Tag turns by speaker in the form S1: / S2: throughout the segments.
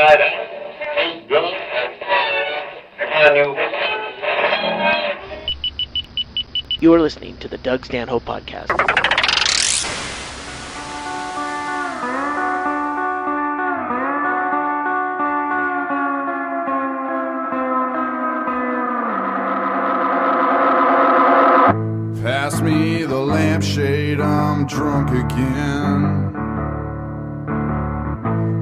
S1: tonight. Hey, Billy. Can you?
S2: You are listening to the Doug Stanhope Podcast.
S3: Pass me the lampshade, I'm drunk again.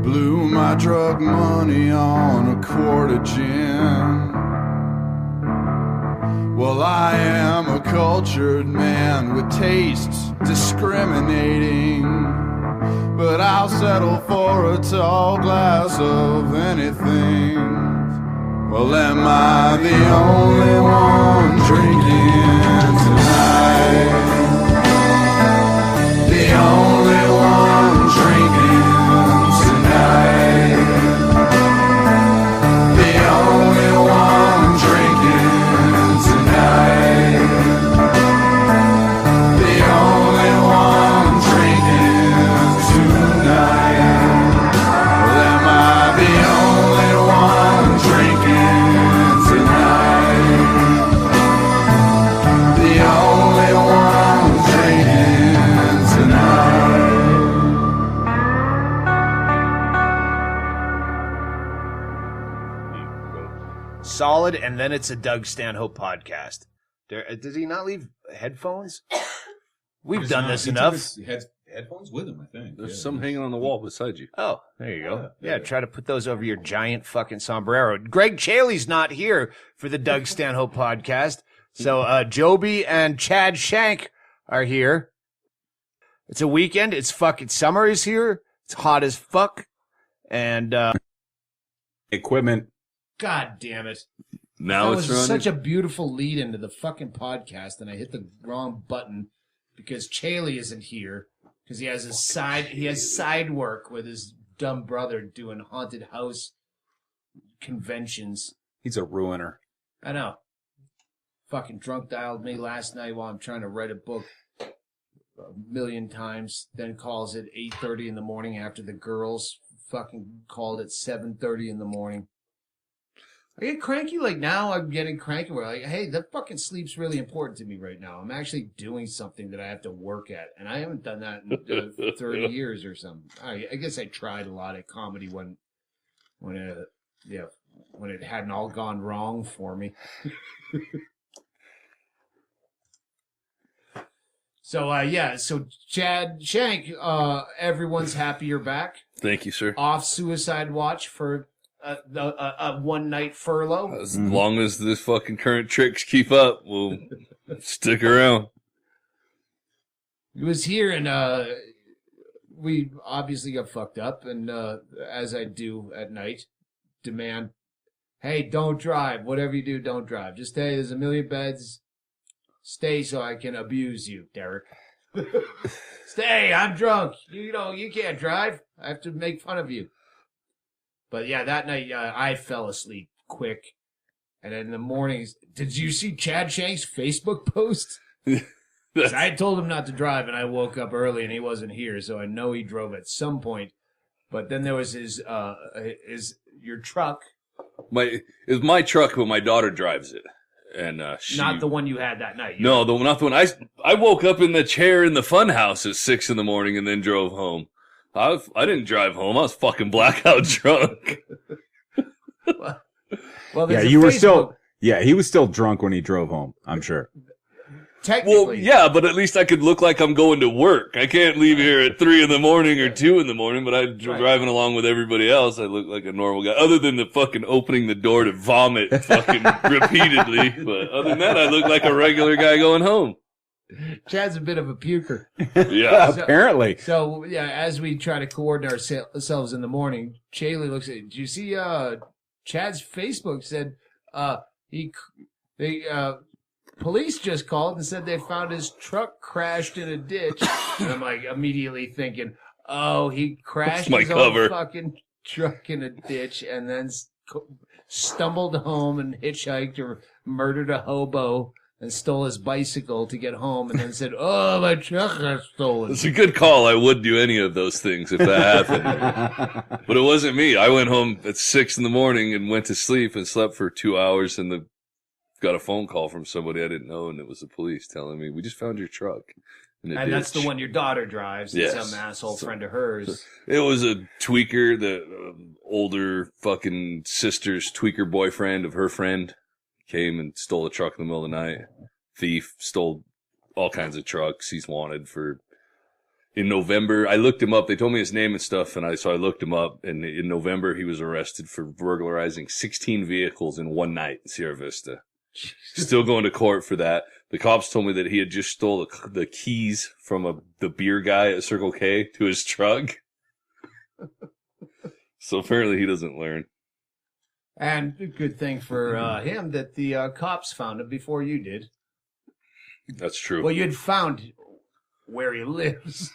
S3: Blew my drug money on a quart of gin. Well, I am a cultured man with tastes discriminating, but I'll settle for a tall glass of anything. Well, am I the only one drinking tonight? The only one drinking tonight. The only one drinking tonight. The only one drinking tonight. Well, am I the only one drinking tonight? The only one drinking tonight.
S4: Solid, and then it's a Doug Stanhope podcast. Did he not leave headphones? We've done this enough.
S5: He had headphones with him, I think.
S6: There's some hanging on the wall beside you.
S4: Oh, there you go. Yeah, try to put those over your giant fucking sombrero. Ggreg Chaille's not here for the Doug Stanhope podcast. So Jobi and Shank are here. It's a weekend. It's fucking summer is here. It's hot as fuck. And
S5: Equipment.
S7: God damn it.
S6: Now
S7: That
S6: it's
S7: was
S6: running.
S7: such a beautiful lead into the fucking podcast, and I hit the wrong button because Chaille isn't here because he has side work with his dumb brother doing haunted house conventions.
S5: He's a ruiner.
S7: I know. Fucking drunk dialed me last night while I'm trying to write a book a million times, then calls it 8:30 in the morning after the girls fucking called at 7:30 in the morning. I get cranky, like now I'm getting cranky where like, hey, that fucking sleep's really important to me right now. I'm actually doing something that I have to work at, and I haven't done that in 30 years or something. I guess I tried a lot at comedy when it hadn't all gone wrong for me. So Shank, everyone's happy you're back.
S6: Thank you, sir.
S7: Off suicide watch for a one-night furlough.
S6: As long as this fucking current tricks keep up, we'll stick around.
S7: He was here, and we obviously got fucked up, and as I do at night, demand, hey, don't drive. Whatever you do, don't drive. Just stay. There's a million beds. Stay so I can abuse you, Derek. Stay, I'm drunk. You can't drive. I have to make fun of you. But yeah, that night I fell asleep quick. And then in the mornings, did you see Chad Shank's Facebook post? I told him not to drive, and I woke up early, and he wasn't here, so I know he drove at some point. But then there was your truck.
S6: It's my truck, but my daughter drives it. And
S7: Not the one you had that night.
S6: No, not the one. I woke up in the chair in the fun house at 6 a.m. and then drove home. I didn't drive home. I was fucking blackout drunk.
S7: Well,
S5: Yeah, you were still. Yeah, he was still drunk when he drove home, I'm sure.
S7: Technically.
S6: Well, yeah, but at least I could look like I'm going to work. I can't leave here at 3 a.m. or 2 a.m, but I'm driving along with everybody else. I look like a normal guy, other than the fucking opening the door to vomit fucking repeatedly. But other than that, I look like a regular guy going home.
S7: Chad's a bit of a puker.
S6: Yeah.
S5: Apparently.
S7: So, yeah, as we try to coordinate ourselves in the morning, Chaille looks at, do you see Chad's Facebook said police just called and said they found his truck crashed in a ditch. And I'm like immediately thinking, oh, he crashed his own fucking truck in a ditch and then stumbled home and hitchhiked or murdered a hobo and stole his bicycle to get home, and then said, "Oh, my truck got stolen."
S6: It's a good call. I would do any of those things if that happened. But it wasn't me. I went home at 6 a.m. and went to sleep and slept for 2 hours and got a phone call from somebody I didn't know, and it was the police telling me, "We just found your truck."
S7: And that's the one your daughter drives.
S6: Yes.
S7: Some asshole friend of hers.
S6: It was a tweaker, the older fucking sister's tweaker boyfriend of her friend came and stole a truck in the middle of the night. Thief, stole all kinds of trucks. He's wanted in November. I looked him up. They told me his name and stuff, so I looked him up. And in November, he was arrested for burglarizing 16 vehicles in one night in Sierra Vista. Still going to court for that. The cops told me that he had just stole the keys from the beer guy at Circle K to his truck. So apparently he doesn't learn.
S7: And a good thing for him that the cops found him before you did.
S6: That's true.
S7: Well, you'd found where he lives.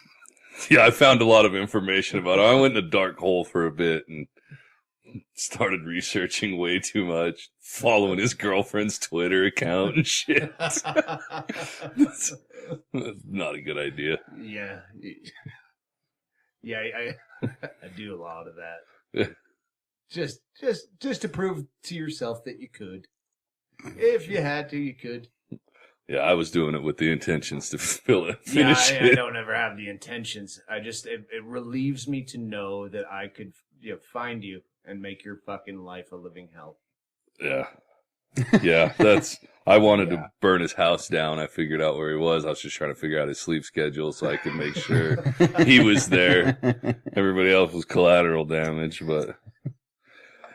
S6: Yeah, I found a lot of information about him. I went in a dark hole for a bit and started researching way too much, following his girlfriend's Twitter account and shit. That's not a good idea.
S7: Yeah. Yeah, I do a lot of that. Just to prove to yourself that you could. If you had to, you could.
S6: Yeah, I was doing it with the intentions to finish it.
S7: I don't ever have the intentions. It relieves me to know that I could find you and make your fucking life a living hell.
S6: Yeah. Yeah, I wanted to burn his house down. I figured out where he was. I was just trying to figure out his sleep schedule so I could make sure he was there. Everybody else was collateral damage,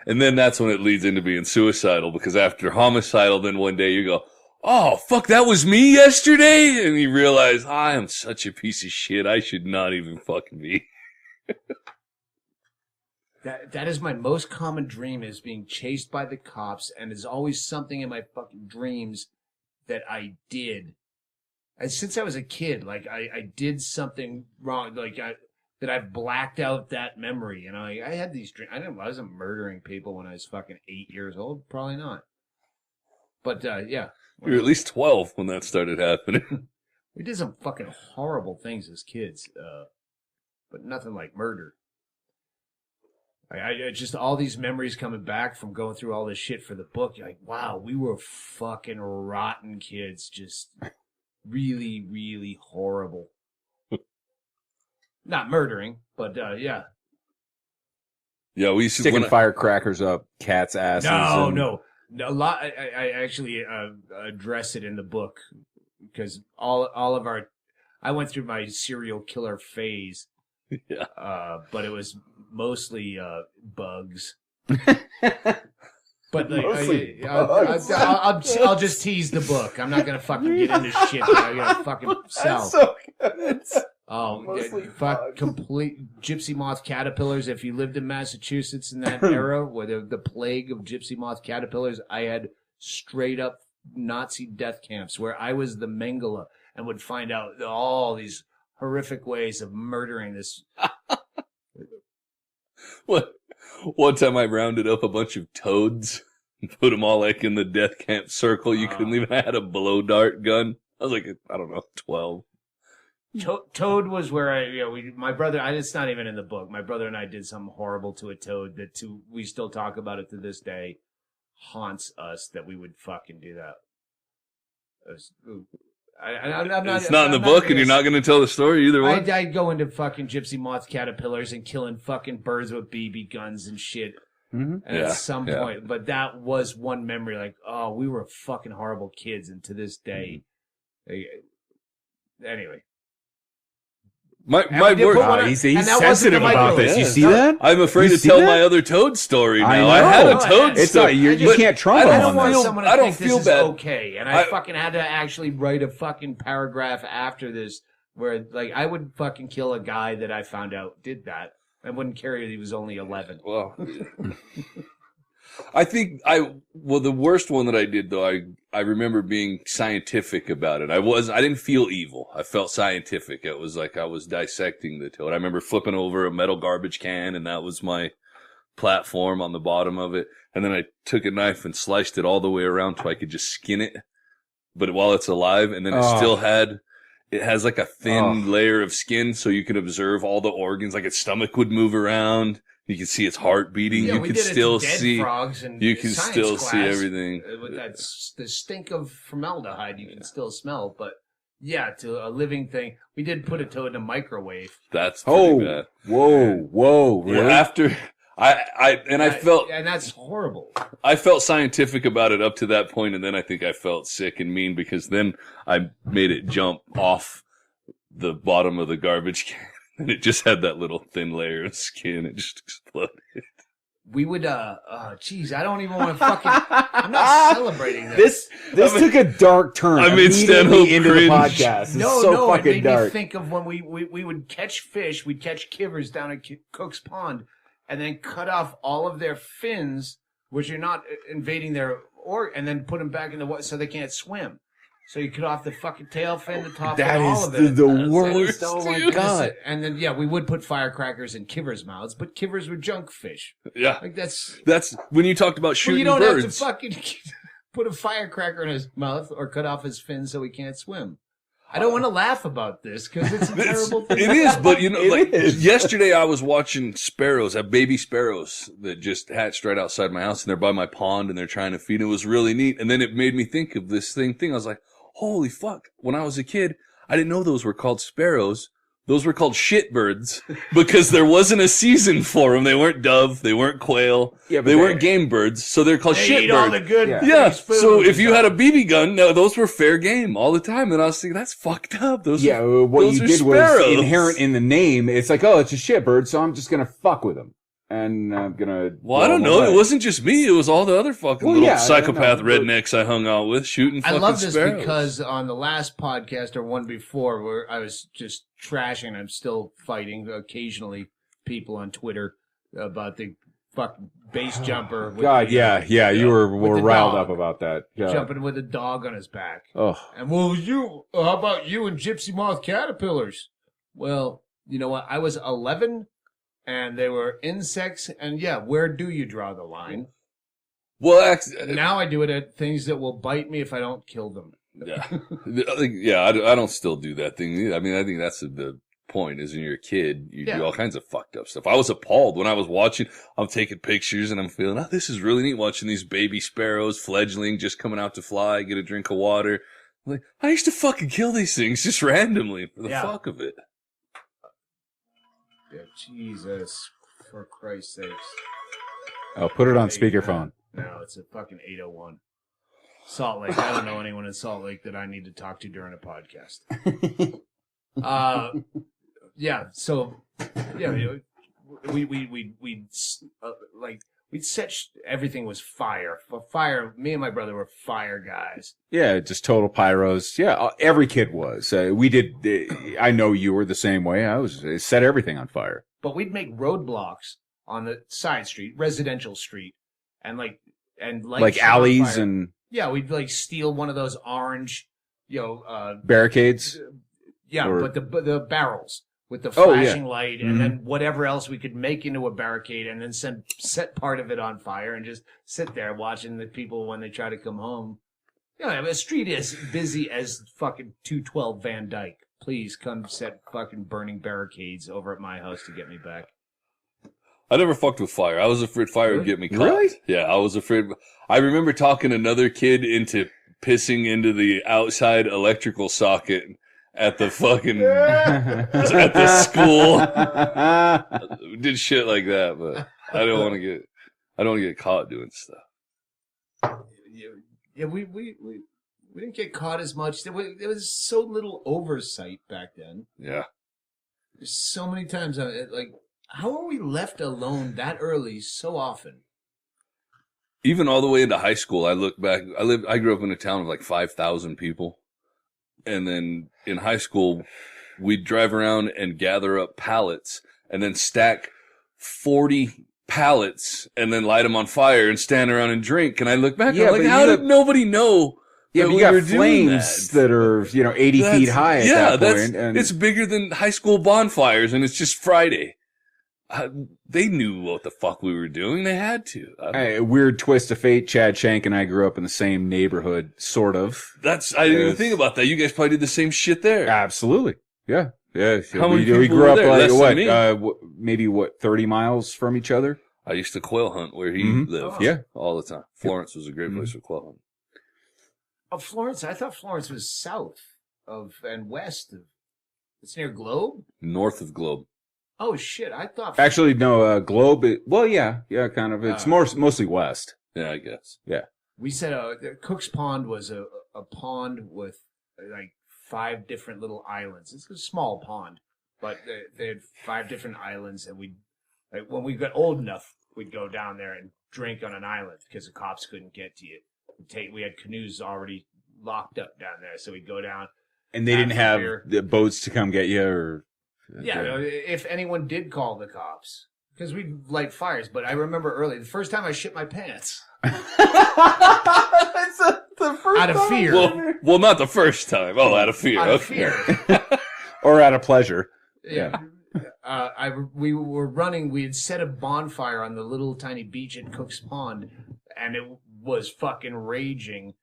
S6: and then that's when it leads into being suicidal, because after homicidal, then one day you go, "Oh, fuck, that was me yesterday?" And you realize, I am such a piece of shit. I should not even fucking be.
S7: That is my most common dream, is being chased by the cops, and there's always something in my fucking dreams that I did. And since I was a kid, like I did something wrong, that I blacked out that memory, and I had these dreams. I wasn't murdering people when I was fucking 8 years old, probably not. But yeah,
S6: You were at least 12 when that started happening.
S7: we did some fucking horrible things as kids, but nothing like murder. I just all these memories coming back from going through all this shit for the book. You're like, wow, we were fucking rotten kids, just really, really horrible. Not murdering, but yeah.
S6: Yeah, we used to
S5: Sticking firecrackers up cats' asses.
S7: No. A lot. I actually address it in the book, because all of I went through my serial killer phase.
S6: Yeah.
S7: But it was mostly bugs. But
S5: Mostly bugs.
S7: I'll just tease the book. I'm not gonna fucking get into shit that I gotta fucking sell.
S5: That's so good.
S7: Oh,
S5: Mostly
S7: fuck!
S5: bugs.
S7: Complete gypsy moth caterpillars. If you lived in Massachusetts in that era, where the plague of gypsy moth caterpillars, I had straight up Nazi death camps where I was the Mengele and would find out all these horrific ways of murdering this.
S6: What? One time I rounded up a bunch of toads and put them all like in the death camp circle. You couldn't even have a blow dart gun. I was like, I don't know, 12.
S7: Toad was where my brother, it's not even in the book. My brother and I did something horrible to a toad that we still talk about it to this day. Haunts us that we would fucking do that.
S6: It's not in the book, and you're not going to tell the story either way.
S7: I'd go into fucking gypsy moth caterpillars and killing fucking birds with BB guns and shit.
S5: Mm-hmm.
S7: And at some point, but that was one memory, like, oh, we were fucking horrible kids, and to this day, anyway.
S6: My word,
S5: he's sensitive about this. You see that?
S6: I'm afraid to tell my other toad story now. I had a toad story.
S5: You can't trump
S7: I
S5: him
S7: don't
S5: on
S7: want
S5: this.
S7: someone to think this is okay, and I fucking had to actually write a fucking paragraph after this where, like, I would fucking kill a guy that I found out did that. I wouldn't care if he was only 11.
S6: Well, I think the worst one that I did, though, I remember being scientific about it. I didn't feel evil. I felt scientific. It was like I was dissecting the toad. I remember flipping over a metal garbage can, and that was my platform on the bottom of it. And then I took a knife and sliced it all the way around so I could just skin it. but while it's alive, and then it has like a thin layer of skin, so you can observe all the organs. Like its stomach would move around. You can see its heart beating.
S7: Yeah,
S6: you
S7: we
S6: can
S7: did it
S6: still
S7: to dead
S6: see.
S7: frogs and
S6: You can
S7: science
S6: still
S7: class.
S6: see everything.
S7: With the stink of formaldehyde, you can still smell. But yeah, to a living thing, we did put a toad in a microwave.
S6: That's pretty bad.
S5: Whoa, really?
S6: Yeah, after I felt,
S7: and that's horrible.
S6: I felt scientific about it up to that point, and then I think I felt sick and mean because then I made it jump off the bottom of the garbage can, and it just had that little thin layer of skin. It just exploded.
S7: We would, geez, I don't even want to fucking. I'm not celebrating
S5: This took a dark turn.
S6: I made Stanhope
S5: into
S6: cringe.
S5: the podcast. It's
S7: No,
S5: so
S7: it
S5: fucking
S7: made
S5: dark.
S7: me think of when we would catch fish. We'd catch kivers down at Cook's Pond, and then cut off all of their fins, which are not invading their and then put them back in the water so they can't swim. So you cut off the fucking tail fin, the top
S5: That
S7: fin, all
S5: is
S7: of it.
S5: the
S6: That's
S5: worst.
S6: the
S5: Oh
S6: worst,
S5: my
S6: dude.
S5: god.
S7: And then we would put firecrackers in kivers' mouths, but kivers were junk fish.
S6: Yeah,
S7: Like that's
S6: when you talked about
S7: well,
S6: shooting
S7: you don't
S6: birds.
S7: have to fucking put a firecracker in his mouth or cut off his fins so he can't swim. I don't want to laugh about this because it's a terrible thing.
S6: It is, but you know,
S5: It
S6: like
S5: is.
S6: yesterday I was watching sparrows, baby sparrows that just hatched right outside my house, and they're by my pond and they're trying to feed. It was really neat, and then it made me think of this thing. I was like, holy fuck! When I was a kid, I didn't know those were called sparrows. Those were called shitbirds because there wasn't a season for them. They weren't dove, they weren't quail,
S5: Yeah, but
S6: they weren't game birds, so they're called
S7: They eat all the
S6: shitbirds.
S7: good.
S5: Yeah.
S6: Yeah,
S7: fish food
S6: so
S7: and
S6: if you
S7: stuff.
S6: had a BB gun, no, those were fair game all the time. And I was thinking, that's fucked up. Those
S5: Yeah,
S6: are,
S5: what
S6: those
S5: you
S6: are
S5: did
S6: sparrows.
S5: was inherent in the name. It's like, oh, it's a shitbird, so I'm just gonna fuck with him, and I'm gonna.
S6: Well, I don't know. It wasn't just me. It was all the other fucking
S5: Well,
S6: little
S5: yeah,
S6: psychopath
S5: I know, but-
S6: rednecks I hung out with shooting
S7: I
S6: fucking
S7: love this
S6: sparrows.
S7: because on the last podcast or one before where I was just trashing, I'm still fighting occasionally people on Twitter about the fucking base jumper. With
S5: God,
S7: the,
S5: yeah, you were
S7: with the
S5: riled
S7: dog.
S5: up about that. Yeah.
S7: Jumping with a dog on his back.
S5: Oh,
S7: And well, how about you and gypsy moth caterpillars? Well, you know what? I was 11 and they were insects. And yeah, where do you draw the line?
S6: Well,
S7: Now I do it at things that will bite me if I don't kill them.
S6: yeah, I don't still do that thing either. I mean, I think that's the point is when you're a kid, you
S7: Yeah.
S6: do all kinds of fucked up stuff. I was appalled when I was watching, I'm taking pictures and I'm feeling, oh, this is really neat watching these baby sparrows, fledgling, just coming out to fly, get a drink of water. I'm like, I used to fucking kill these things just randomly for the
S7: Yeah.
S6: fuck of it.
S7: Yeah, Jesus, for Christ's sakes.
S5: I'll put it on speakerphone.
S7: No, it's a fucking 801. Salt Lake. I don't know anyone in Salt Lake that I need to talk to during a podcast. Yeah. So, yeah, we'd set everything was fire. Fire. Me and my brother were fire guys.
S5: Yeah, just total pyros. Yeah, every kid was. We did. I know you were the same way. I set everything on fire.
S7: But we'd make roadblocks on the side street, residential street, and light
S5: Like
S7: shit on
S5: alleys
S7: fire.
S5: and
S7: Yeah, we'd steal one of those orange,
S5: barricades.
S7: yeah,
S5: Or-
S7: but the barrels with the
S5: Oh, yeah.
S7: flashing light, and then whatever else we could make into a barricade, and then set part of it on fire, and just sit there watching the people when they try to come home. Yeah, the street is busy as fucking 212 Van Dyke. Please come set fucking burning barricades over at my house to get me back.
S6: I never fucked with fire. I was afraid fire would get me caught.
S5: Really?
S6: Yeah, I was afraid. I remember talking another kid into pissing into the outside electrical socket at the fucking at the school. We did shit like that, but I don't want to get caught doing stuff.
S7: Yeah, we didn't get caught as much. There was so little oversight back then.
S6: Yeah.
S7: There's so many times, how are we left alone that early so often?
S6: Even all the way into high school, I look back. I grew up in a town of like 5,000 people, and then in high school, we'd drive around and gather up pallets, and then stack 40 pallets, and then light them on fire and stand around and drink. And I look back,
S5: Yeah,
S6: and I'm like,
S5: but
S6: how
S5: you
S6: did nobody know?
S5: Yeah,
S6: that
S5: but you
S6: we
S5: got
S6: were doing
S5: flames that are 80 feet high at that point. And
S6: it's bigger than high school bonfires, and it's just Friday. They knew what the fuck we were doing. They had to.
S5: A weird twist of fate. Chad Shank and I grew up in the same neighborhood, sort of.
S6: I didn't even think about that. You guys probably did the same shit there.
S5: Absolutely. Yeah. Yeah.
S6: How many
S5: we
S6: people
S5: grew
S6: were
S5: up
S6: there?
S5: like,
S6: Less than
S5: what, maybe 30 miles from each other?
S6: I used to quail hunt where he lived.
S5: Yeah.
S6: All the time. Florence was a great place for quail hunting.
S7: Oh, Florence. I thought Florence was south of and west of. It's near Globe?
S6: North of Globe.
S7: Oh, shit. I thought.
S5: Actually, no, Globe. Yeah, kind of. It's mostly west.
S6: Yeah, I guess.
S5: Yeah.
S7: We said Cook's Pond was a pond with like 5 different little islands. It's a small pond, but they had 5 different islands, and when we got old enough, we'd go down there and drink on an island because the cops couldn't get to you. We had canoes already locked up down there, so we'd go down.
S5: And they didn't have the boats to come get you, or
S7: yeah. If anyone did call the cops, because we'd light fires. But I remember early, the first time I shit my pants.
S5: That's the first
S7: out of fear.
S6: Well, not the first time. Oh, out of fear.
S7: Out of fear.
S5: Or out of pleasure.
S7: Yeah. We were running. We had set a bonfire on the little tiny beach at Cook's Pond, and it was fucking raging.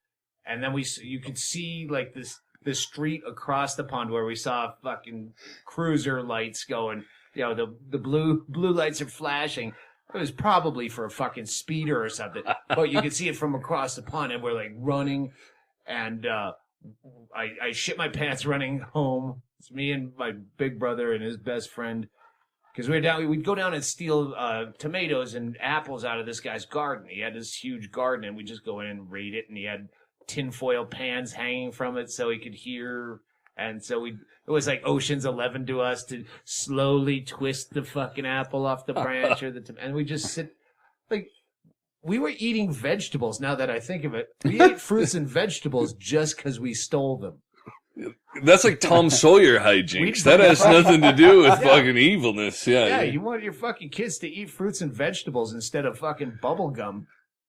S7: And then you could see like the street across the pond where we saw fucking cruiser lights going. You know, the blue lights are flashing. It was probably for a fucking speeder or something, but you could see it from across the pond, and we're like running, and I shit my pants running home. It's me and my big brother and his best friend, because we'd go down and steal tomatoes and apples out of this guy's garden. He had this huge garden, and we'd just go in and raid it, and he had tinfoil pans hanging from it so he could hear. And so it was like Ocean's 11 to us to slowly twist the fucking apple off the branch and we just sit like we were eating vegetables. Now that I think of it, we ate fruits and vegetables just because we stole them.
S6: That's like Tom Sawyer hijinks. That has nothing to do with fucking evilness.
S7: Yeah, you want your fucking kids to eat fruits and vegetables instead of fucking bubble gum.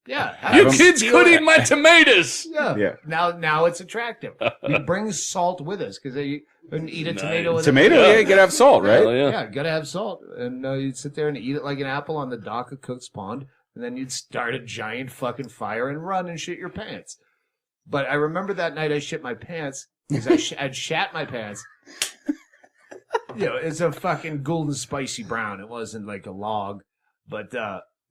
S7: Yeah,
S6: you kids could eat my tomatoes.
S7: Yeah. Now it's attractive. We bring salt with us because they couldn't eat a tomato. With
S5: you gotta have salt, right?
S7: Yeah, gotta have salt. And you'd sit there and eat it like an apple on the dock of Cook's Pond, and then you'd start a giant fucking fire and run and shit your pants. But I remember that night I shit my pants because I'd shat my pants. It's a fucking golden spicy brown. It wasn't like a log, but.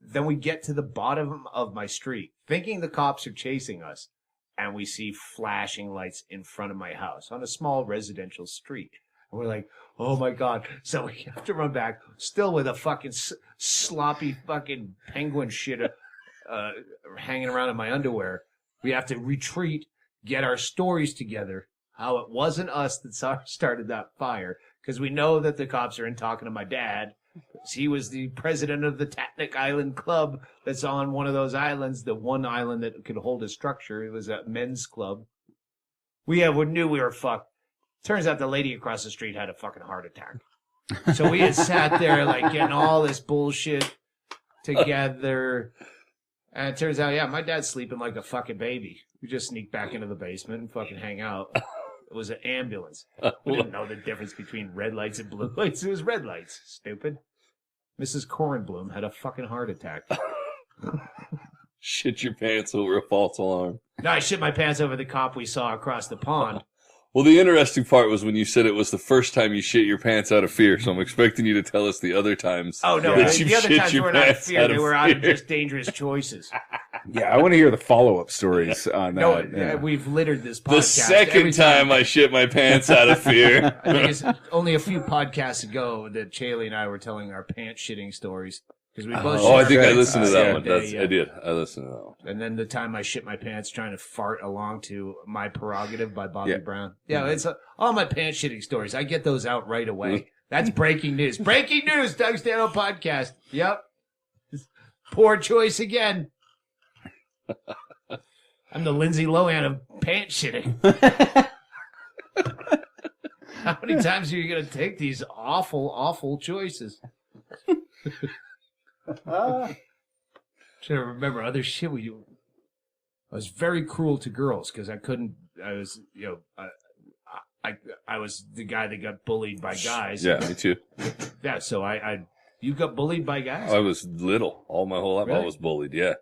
S7: Then we get to the bottom of my street, thinking the cops are chasing us, and we see flashing lights in front of my house on a small residential street. And we're like, oh my God. So we have to run back, still with a fucking sloppy fucking penguin shit hanging around in my underwear. We have to retreat, get our stories together, how it wasn't us that started that fire, because we know that the cops are in talking to my dad. He was the president of the Tatnik Island Club that's on one of those islands, the one island that could hold a structure. It was a men's club. We knew we were fucked. Turns out the lady across the street had a fucking heart attack. So we had sat there like getting all this bullshit together. And it turns out, my dad's sleeping like a fucking baby. We just sneaked back into the basement and fucking hang out. It was an ambulance. We didn't know the difference between red lights and blue lights. It was red lights. Stupid. Mrs. Cornbloom had a fucking heart attack.
S6: Shit your pants over a false alarm.
S7: No, I shit my pants over the cop we saw across the pond.
S6: Well, the interesting part was when you said it was the first time you shit your pants out of fear, so I'm expecting you to tell us the other times.
S7: Oh, no.
S6: That
S7: The other times were not out of fear. They were out of just dangerous choices.
S5: Yeah, I want to hear the follow-up stories on that.
S7: No, we've littered this podcast.
S6: The second time I shit my pants out of fear.
S7: I think it's only a few podcasts ago that Chaille and I were telling our pants shitting stories. We both
S6: I think I listened to that one. I did. I listened to that one.
S7: And then the time I shit my pants trying to fart along to My Prerogative by Bobby Brown. Yeah, it's all my pants shitting stories. I get those out right away. That's breaking news. Breaking news, Doug Stanhope podcast. Yep. Poor choice again. I'm the Lindsay Lohan of pants shitting. How many times are you going to take these awful, awful choices? Trying to remember other shit we do. I was very cruel to girls because I was I was the guy that got bullied by guys.
S6: Yeah, me too.
S7: Yeah, so I You got bullied by guys?
S6: I was little. All my whole life
S7: Really?
S6: I was bullied, yeah.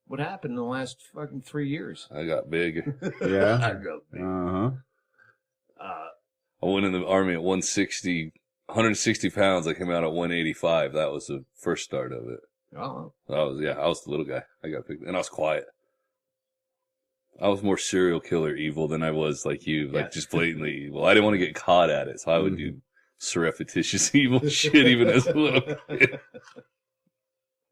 S7: What happened in the last fucking 3 years?
S6: I got big.
S5: Yeah.
S7: I got big.
S5: Uh-huh.
S6: I went in the Army at 160 pounds. I came out at 185. That was the first start of it.
S7: Oh.
S6: I was the little guy. I got picked, and I was quiet. I was more serial killer evil than I was like you, like just blatantly evil. I didn't want to get caught at it, so I would do surreptitious evil shit even as a little kid.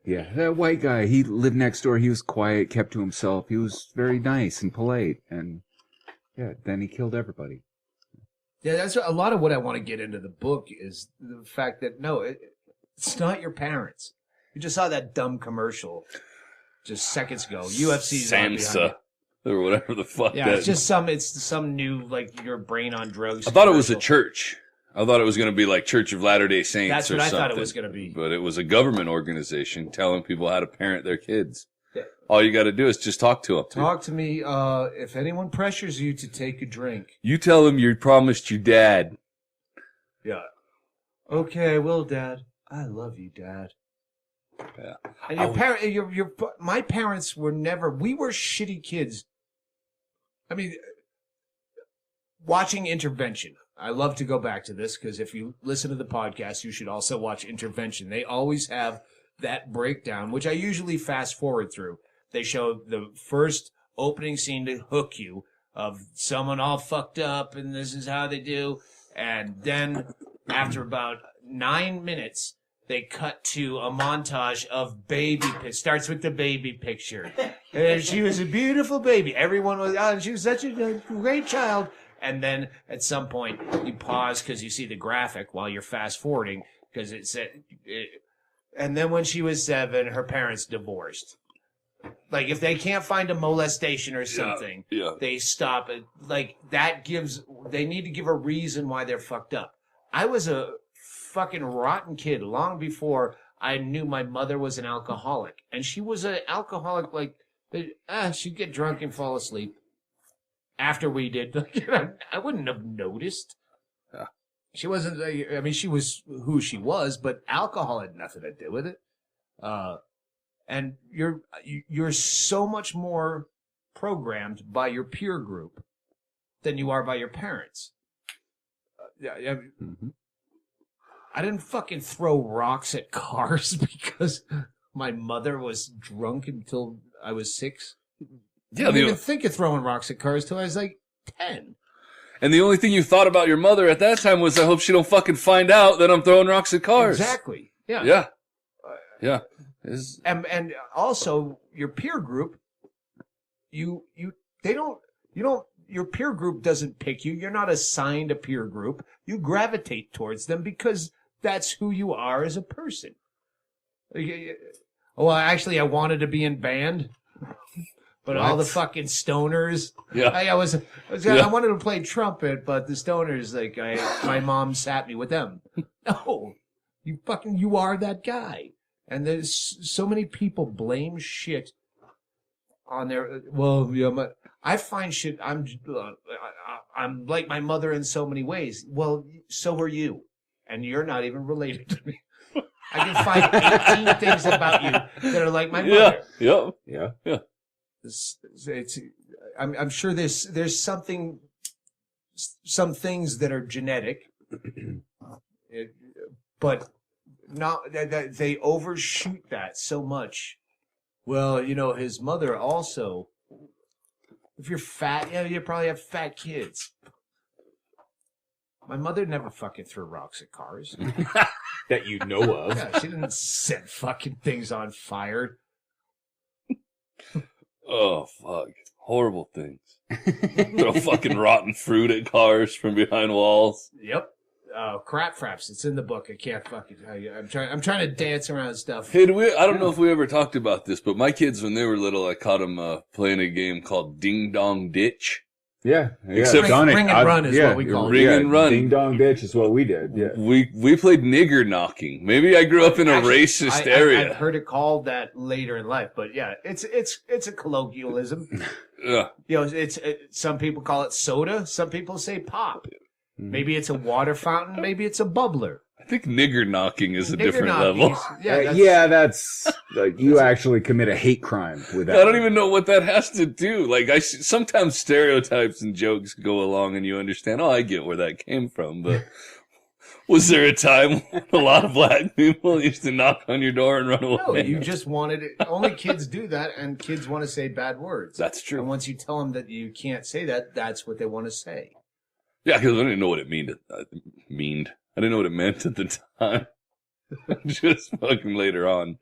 S5: Yeah, that white guy, he lived next door. He was quiet, kept to himself. He was very nice and polite. And, yeah, then he killed everybody.
S7: Yeah, that's a lot of what I want to get into the book is the fact that, no, it's not your parents. You just saw that dumb commercial just seconds ago. UFC's on behind
S6: Sansa.
S7: it.
S6: Or whatever the fuck
S7: Yeah,
S6: that.
S7: it's some new, like, your brain on drugs.
S6: I thought it was a
S7: commercial.
S6: church. I thought it was going to be like Church of Latter-day Saints
S7: That's
S6: or
S7: what I
S6: something.
S7: thought it was going to be.
S6: But it was a government organization telling people how to parent their kids.
S7: Yeah.
S6: All you got to do is just talk to them.
S7: Talk to me if anyone pressures you to take a drink.
S6: You tell them you promised your dad.
S7: Yeah. Okay, I will, Dad. I love you, Dad.
S6: Yeah.
S7: And my parents were never. We were shitty kids. I mean, watching Intervention. I love to go back to this because if you listen to the podcast, you should also watch Intervention. They always have that breakdown, which I usually fast forward through. They show the first opening scene to hook you of someone all fucked up and this is how they do. And then after about 9 minutes, they cut to a montage of baby. Starts with the baby picture. And she was a beautiful baby. Everyone was, oh, she was such a great child. And then at some point, you pause because you see the graphic while you're fast forwarding because it said, and then when she was 7, her parents divorced. Like if they can't find a molestation or something, they stop it. Like that they need to give a reason why they're fucked up. I was a fucking rotten kid long before I knew my mother was an alcoholic. And she was an alcoholic, like, she'd get drunk and fall asleep. After we did, I wouldn't have noticed.
S6: Yeah.
S7: She wasn't, I mean, she was who she was, but alcohol had nothing to do with it. And you're so much more programmed by your peer group than you are by your parents. I didn't fucking throw rocks at cars because my mother was drunk until I was 6. I didn't even think of throwing rocks at cars till I was like 10.
S6: And the only thing you thought about your mother at that time was, I hope she don't fucking find out that I'm throwing rocks at cars.
S7: Exactly. Yeah.
S6: Yeah. Yeah.
S7: And also your peer group, your peer group doesn't pick you. You're not assigned a peer group. You gravitate towards them because that's who you are as a person. Oh, actually, I wanted to be in band. But all the fucking stoners. Yeah. I wanted to play trumpet, but the stoners, like, my mom sat me with them. No, you are that guy. And there's so many people blame shit on their, I find shit, I'm like my mother in so many ways. Well, so are you. And you're not even related to me. I can find 18 things about you that are like my mother.
S6: Yeah.
S7: I'm sure there's some things that are genetic, but not they overshoot that so much. Well, his mother also. If you're fat, you probably have fat kids. My mother never fucking threw rocks at cars.
S5: That you know of.
S7: Yeah, she didn't set fucking things on fire.
S6: Oh, fuck. Horrible things. Throw fucking rotten fruit at cars from behind walls.
S7: Yep. Crap fraps. It's in the book. I can't fucking tell you. I'm trying to dance around stuff.
S6: Hey, I don't know if we ever talked about this, but my kids, when they were little, I caught them playing a game called Ding Dong Ditch.
S5: Yeah.
S6: Except
S7: ring and run is what we call it.
S6: Ring and run.
S5: Ding Dong Ditch is what we did. Yeah.
S6: We played nigger knocking. Maybe I grew up in a racist area.
S7: I've heard it called that later in life, but yeah, it's a colloquialism.
S6: Yeah.
S7: It's some people call it soda. Some people say pop. Maybe it's a water fountain. Maybe it's a bubbler.
S6: think nigger knocking is a
S7: Nigger
S6: different
S7: knocking.
S6: level.
S5: That's like you actually commit a hate crime with that.
S6: I don't even know what that has to do. Like, sometimes stereotypes and jokes go along and you understand, I get where that came from, but was there a time when a lot of black people used to knock on your door and run away?
S7: No, you just wanted it. Only kids do that, and kids want to say bad words.
S6: That's true.
S7: And once you tell them that you can't say that, that's what they want to say.
S6: Yeah, because I didn't know what it I didn't know what it meant at the time. Just fucking later on.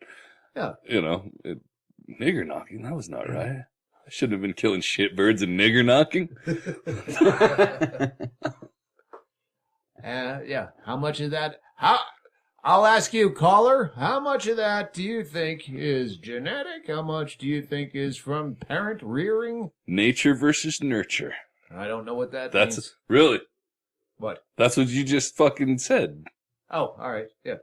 S7: Yeah.
S6: Nigger knocking, that was not right. I shouldn't have been killing shitbirds and nigger knocking.
S7: Yeah. How much of that? I'll ask you, caller. How much of that do you think is genetic? How much do you think is from parent rearing?
S6: Nature versus nurture.
S7: I don't know what that means.
S6: Really?
S7: What?
S6: That's what you just fucking said.
S7: Oh, all right. Yeah.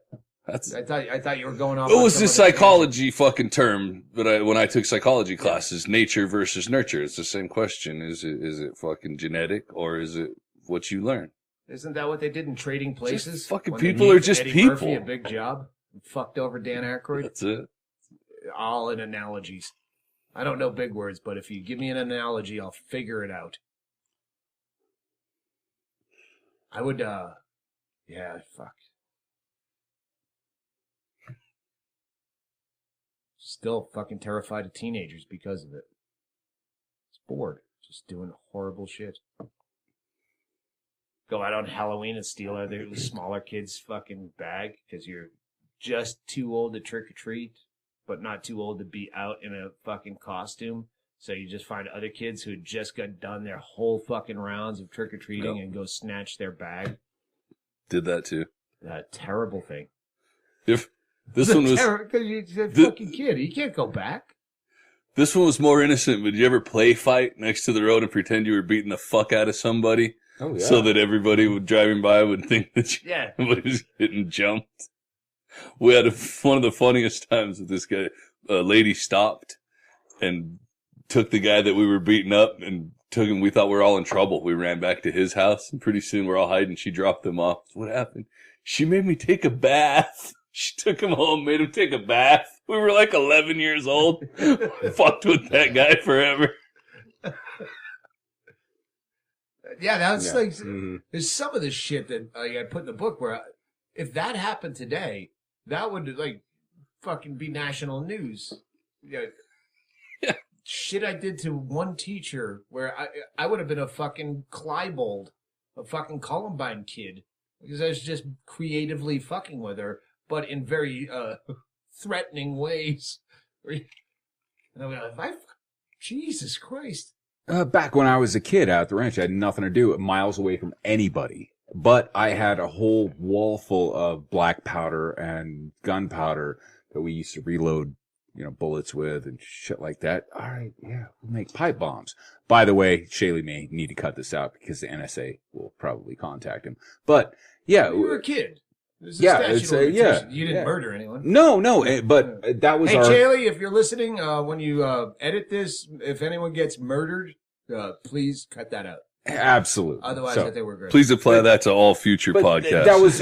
S7: I thought you were going off.
S6: It was the psychology fucking term, but when I took psychology classes, nature versus nurture. It's the same question. Is it fucking genetic or is it what you learn?
S7: Isn't that what they did in Trading Places?
S6: Just fucking
S7: when they
S6: people are
S7: gave
S6: just
S7: Eddie
S6: people.
S7: Murphy a big job. Fucked over Dan Aykroyd.
S6: That's it.
S7: All in analogies. I don't know big words, but if you give me an analogy, I'll figure it out. I would, yeah, fuck. Still fucking terrified of teenagers because of it. It's bored. Just doing horrible shit. Go out on Halloween and steal other smaller kids' fucking bag because you're just too old to trick or treat, but not too old to be out in a fucking costume. So you just find other kids who had just got done their whole fucking rounds of trick or treating and go snatch their bag.
S6: Did that too.
S7: Terrible thing.
S6: If this one was
S7: because you're a fucking kid, you can't go back.
S6: This one was more innocent, but did you ever play fight next to the road and pretend you were beating the fuck out of somebody?
S5: Oh, yeah.
S6: So that everybody driving by would think that you
S7: Yeah.
S6: was getting jumped. We had one of the funniest times with this guy. A lady stopped and took the guy that we were beating up and took him. We thought we were all in trouble. We ran back to his house and pretty soon we're all hiding. She dropped him off. What happened? She made me take a bath. She took him home, made him take a bath. We were like 11 years old. Fucked with that guy forever.
S7: Yeah, that's like,
S5: Mm-hmm.
S7: there's some of this shit that I put in the book where if that happened today, that would like fucking be national news. Yeah. Shit I did to one teacher where I would have been a fucking Kleinbold, a fucking Columbine kid, because I was just creatively fucking with her, but in very threatening ways. And I'm like, Jesus Christ.
S5: Back when I was a kid out at the ranch, I had nothing to do, miles away from anybody. But I had a whole wall full of black powder and gunpowder that we used to reload, bullets with and shit like that. All right, yeah, we'll make pipe bombs. By the way, Chaille may need to cut this out because the NSA will probably contact him. But yeah,
S7: You were a kid. There's a
S5: Yeah,
S7: statute
S5: it's
S7: of
S5: a- yeah,
S7: limitations. You didn't
S5: yeah.
S7: murder anyone.
S5: no, but that was
S7: Hey,
S5: our.
S7: Chaille, if you're listening, when you edit this, if anyone gets murdered, please cut that out.
S5: Absolutely.
S7: Otherwise,
S5: So-
S7: I think we're good.
S6: Please apply that to all future
S5: But
S6: podcasts.
S5: that was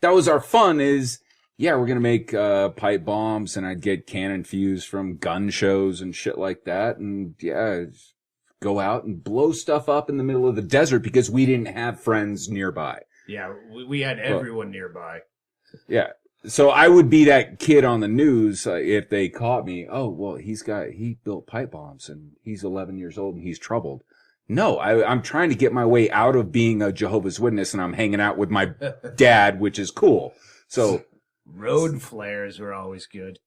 S5: that was our fun. We're gonna make pipe bombs, and I'd get cannon fuse from gun shows and shit like that, and go out and blow stuff up in the middle of the desert because we didn't have friends nearby.
S7: Yeah, we had everyone nearby.
S5: Yeah. So I would be that kid on the news if they caught me. Oh, well, he built pipe bombs and he's 11 years old and he's troubled. No, I'm trying to get my way out of being a Jehovah's Witness and I'm hanging out with my dad, which is cool. So
S7: Road flares were always good.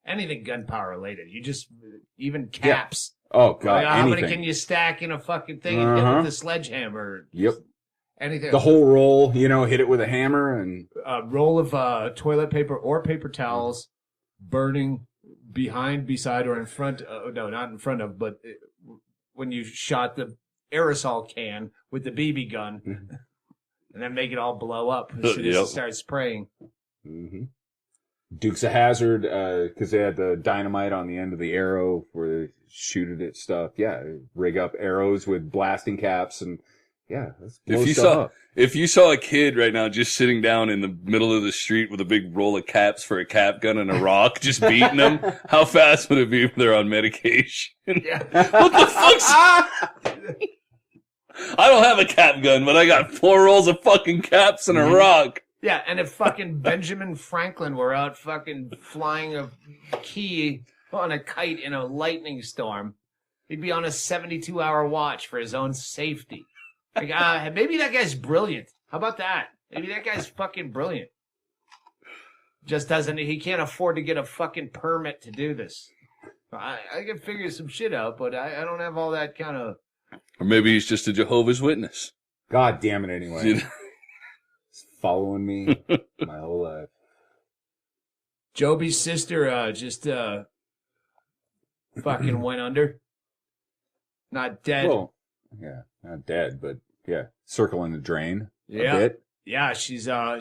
S7: Anything gunpowder related. Even caps.
S5: oh god,
S7: How many
S5: anything.
S7: can you stack in a fucking thing and hit with a sledgehammer?
S5: Yep.
S7: Anything.
S5: The whole roll, hit it with a hammer and
S7: A roll of toilet paper or paper towels burning behind, beside, or in front. No, not in front of, but when you shot the aerosol can with the BB gun, and then make it all blow up as soon as it starts spraying.
S5: Mm-hmm. Dukes of Hazzard, because they had the dynamite on the end of the arrow where they shoot it at stuff. Yeah, rig up arrows with blasting caps and Yeah. Let's blow
S6: If you
S5: stuff
S6: saw
S5: up.
S6: if you saw a kid right now just sitting down in the middle of the street with a big roll of caps for a cap gun and a rock, just beating them, how fast would it be if they're on medication?
S7: Yeah.
S6: What the fuck's? I don't have a cap gun, but I got 4 rolls of fucking caps and a rock.
S7: Yeah, and if fucking Benjamin Franklin were out fucking flying a key on a kite in a lightning storm, he'd be on a 72-hour watch for his own safety. Like, maybe that guy's brilliant. How about that? Maybe that guy's fucking brilliant. Just he can't afford to get a fucking permit to do this. I can figure some shit out, but I don't have all that kind of...
S6: Or maybe he's just a Jehovah's Witness.
S5: God damn it anyway. It's following me my whole life.
S7: Jobi's sister just fucking went under. Not dead.
S5: Well, yeah, not dead, but yeah, circling the drain
S7: Yeah.
S5: a bit.
S7: Yeah, she's a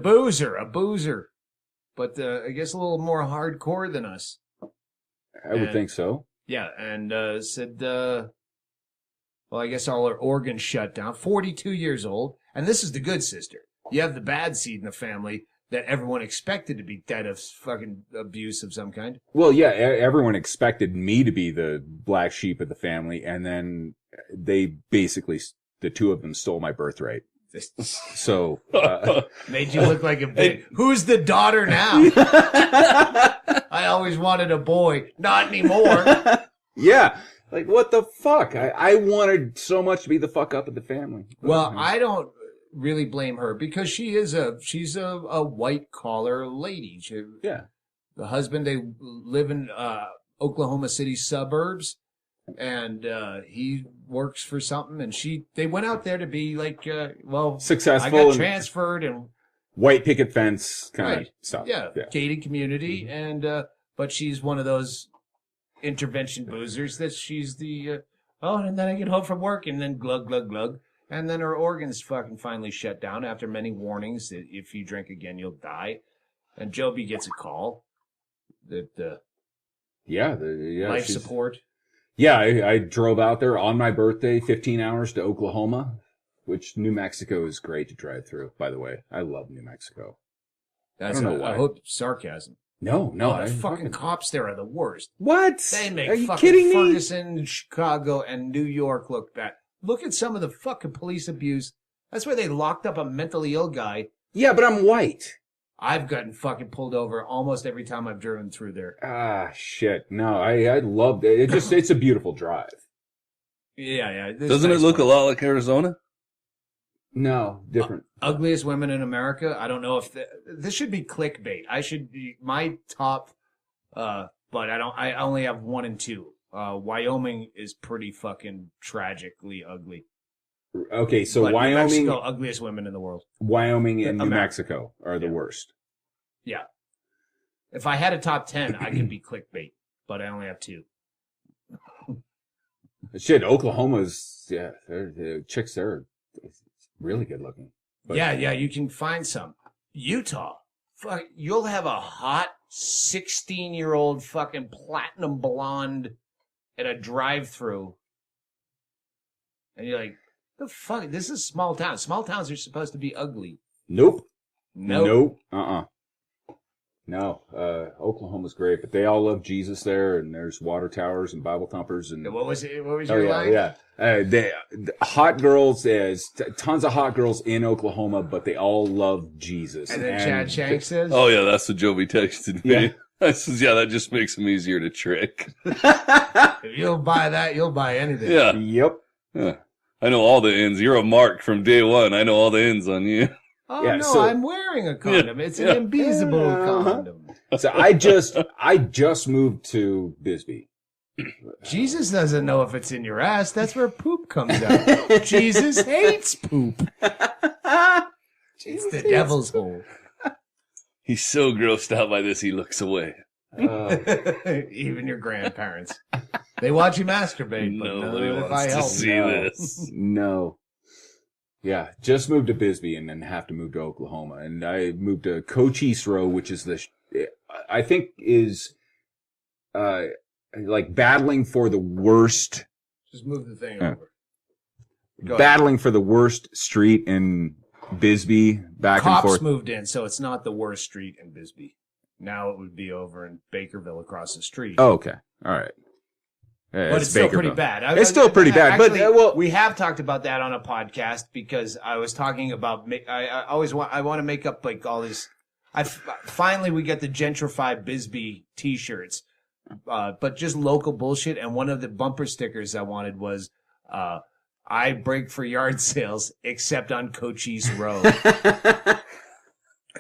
S7: boozer. But I guess a little more hardcore than us.
S5: I would think so.
S7: Yeah, and said well, I guess all her organs shut down. 42 years old. And this is the good sister. You have the bad seed in the family that everyone expected to be dead of fucking abuse of some kind.
S5: Well, yeah, everyone expected me to be the black sheep of the family, and then they basically, the two of them stole my birthright. So,
S7: made you look like a big... Who's the daughter now? I always wanted a boy. Not anymore.
S5: Yeah. Like, what the fuck? I wanted so much to be the fuck up of the family.
S7: Well, I don't really blame her because she's a white collar lady.
S5: Yeah.
S7: The husband, they live in Oklahoma City suburbs, and he works for something, and they went out there to be like,
S5: successful.
S7: I got
S5: and
S7: transferred and
S5: white picket fence kind
S7: Right.
S5: of stuff.
S7: yeah, gated community, and but she's one of those intervention boozers that she's the and then I get home from work and then glug glug glug, and then her organs fucking finally shut down after many warnings that if you drink again you'll die, and Jobi gets a call that life
S5: she's-
S7: support.
S5: Yeah, I drove out there on my birthday, 15 hours to Oklahoma, which New Mexico is great to drive through, by the way. I love New Mexico.
S7: That's
S5: I don't know why.
S7: I hope sarcasm.
S5: No,
S7: The
S5: I
S7: fucking cops there are the worst.
S5: What?
S7: They make
S5: Are you
S7: fucking
S5: kidding me?
S7: Ferguson, Chicago, and New York look bad. Look at some of the fucking police abuse. That's why they locked up a mentally ill guy.
S5: Yeah, but I'm white.
S7: I've gotten fucking pulled over almost every time I've driven through there.
S5: Ah, shit. No, I loved it. It's a beautiful drive.
S7: Yeah.
S6: Doesn't it look a lot like Arizona?
S5: No, different.
S7: Ugliest women in America? I don't know if this should be clickbait. I should be my top, but I only have 1 and 2. Wyoming is pretty fucking tragically ugly.
S5: Okay, so
S7: But
S5: Wyoming,
S7: New Mexico, ugliest women in the world.
S5: Wyoming and New
S7: America.
S5: Mexico are the worst.
S7: Yeah. If I had a top 10, I could be clickbait, but I only have 2.
S5: Shit, Oklahoma's, the chicks there are really good looking. But,
S7: Yeah, you can find some. Utah, fuck, you'll have a hot 16-year-old fucking platinum blonde at a drive-through, and you're like, the fuck? This is small town. Small towns are supposed to be ugly.
S5: Nope.
S7: Nope.
S5: No, Oklahoma's great, but they all love Jesus there, and there's water towers and Bible thumpers and.
S7: What was it? What was
S5: Oh
S7: your
S5: yeah,
S7: line?
S5: yeah. The hot girls, there's tons of hot girls in Oklahoma, but they all love Jesus.
S7: And then Chad Shank says,
S6: Oh yeah, that's what Jobi texted me.
S5: Yeah.
S6: I says, yeah, that just makes them easier to trick.
S7: if you'll buy that, you'll buy anything.
S6: Yeah.
S5: Yep.
S6: Yeah. I know all the ends. You're a mark from day one. I know all the ends on you.
S7: Oh,
S5: Yeah,
S7: no,
S5: so-
S7: I'm wearing a condom. It's an invisible condom.
S5: So I just moved to Bisbee.
S7: Jesus doesn't know if it's in your ass. That's where poop comes out. Jesus hates poop. It's the devil's hole.
S6: He's so grossed out by this, he looks away.
S7: Even your grandparents. They watch you masturbate, but
S6: Nobody
S7: none if I
S6: wants to
S7: help.
S6: see
S5: No.
S6: this.
S5: No. Yeah, just moved to Bisbee and then have to move to Oklahoma. And I moved to Cochise Row, which is I think is, like battling for the worst.
S7: Just move the thing
S5: Yeah.
S7: over.
S5: battling for the worst street in Bisbee, back and
S7: Cops
S5: forth.
S7: moved in, so it's not the worst street in Bisbee. Now it would be over in Bakerville across the street.
S5: Oh, okay. All right. Yeah,
S7: But it's still pretty
S5: Bakerville.
S7: bad.
S5: It's still pretty bad,
S7: Actually,
S5: but well,
S7: we have talked about that on a podcast because I was talking about. I want to make up like all these. Finally we get the gentrified Bisbee T-shirts, but just local bullshit. And one of the bumper stickers I wanted was, "I break for yard sales except on Cochise Road."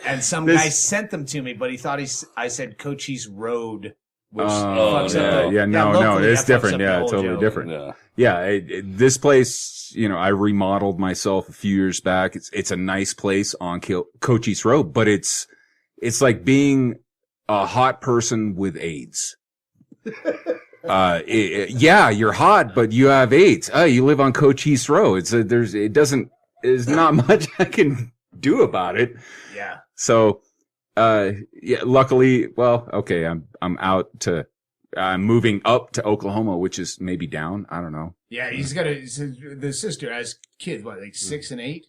S7: And some guy sent them to me, but he thought I said Cochise Road. Which fucks up
S5: no,
S7: locally,
S5: it's
S7: that fucks
S5: different.
S7: up the
S5: Yeah,
S7: whole
S5: totally
S7: joke.
S5: different. Yeah, this place, I remodeled myself a few years back. It's a nice place on Cochise Road, but it's like being a hot person with AIDS. Yeah, you're hot, but you have AIDS. You live on Cochise Road. There's not much I can do about it.
S7: Yeah.
S5: So, luckily, okay, I'm moving up to Oklahoma, which is maybe down. I don't know.
S7: Yeah, the sister has kids, what, like 6 and 8?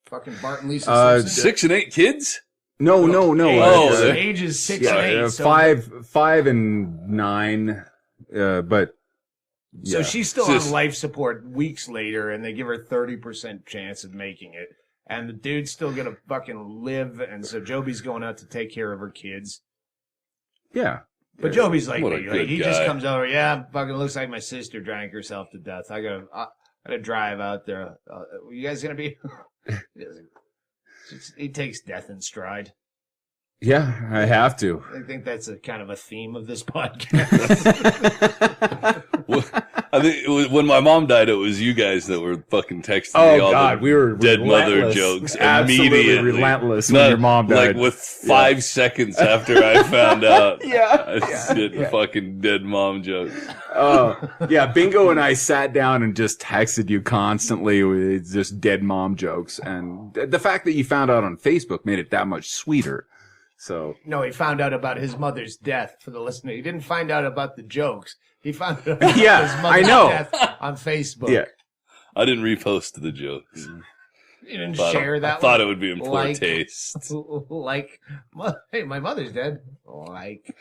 S7: Fucking Bart and Lisa Simpson?
S6: 6 and 8 kids?
S5: No.
S7: Age is 6 and 8. So,
S5: 5 and 9. But
S7: so
S5: yeah.
S7: she's still on life support weeks later, and they give her 30% chance of making it. And the dude's still gonna fucking live, and so Jobi's going out to take care of her kids.
S5: Yeah.
S7: But Jobi's like,
S6: What a
S7: me,
S6: good
S7: he
S6: guy.
S7: just comes over. Yeah, fucking looks like my sister drank herself to death. I gotta drive out there. You guys gonna be? He takes death in stride.
S5: Yeah, I have to.
S7: I think that's a kind of a theme of this podcast.
S6: Well, I think when my mom died, it was you guys that were fucking texting
S5: Oh
S6: me all
S5: God,
S6: the
S5: we were
S6: dead mother
S5: relentless.
S6: jokes
S5: Absolutely
S6: immediately.
S5: relentless when your mom died.
S6: Like with 5 seconds after I found out.
S5: Yeah.
S6: I did fucking dead mom jokes.
S5: Yeah, Bingo and I sat down and just texted you constantly with just dead mom jokes, and the fact that you found out on Facebook made it that much sweeter. So
S7: No, he found out about his mother's death for the listener. He didn't find out about the jokes. He found out about
S5: Yeah,
S7: his mother's
S5: I know.
S7: death on Facebook.
S5: yeah,
S6: I didn't repost the jokes.
S7: You didn't
S6: Thought-
S7: share that
S6: I thought
S7: one?
S6: it would be in poor
S7: Like-
S6: taste.
S7: Like, hey, my mother's dead. Like,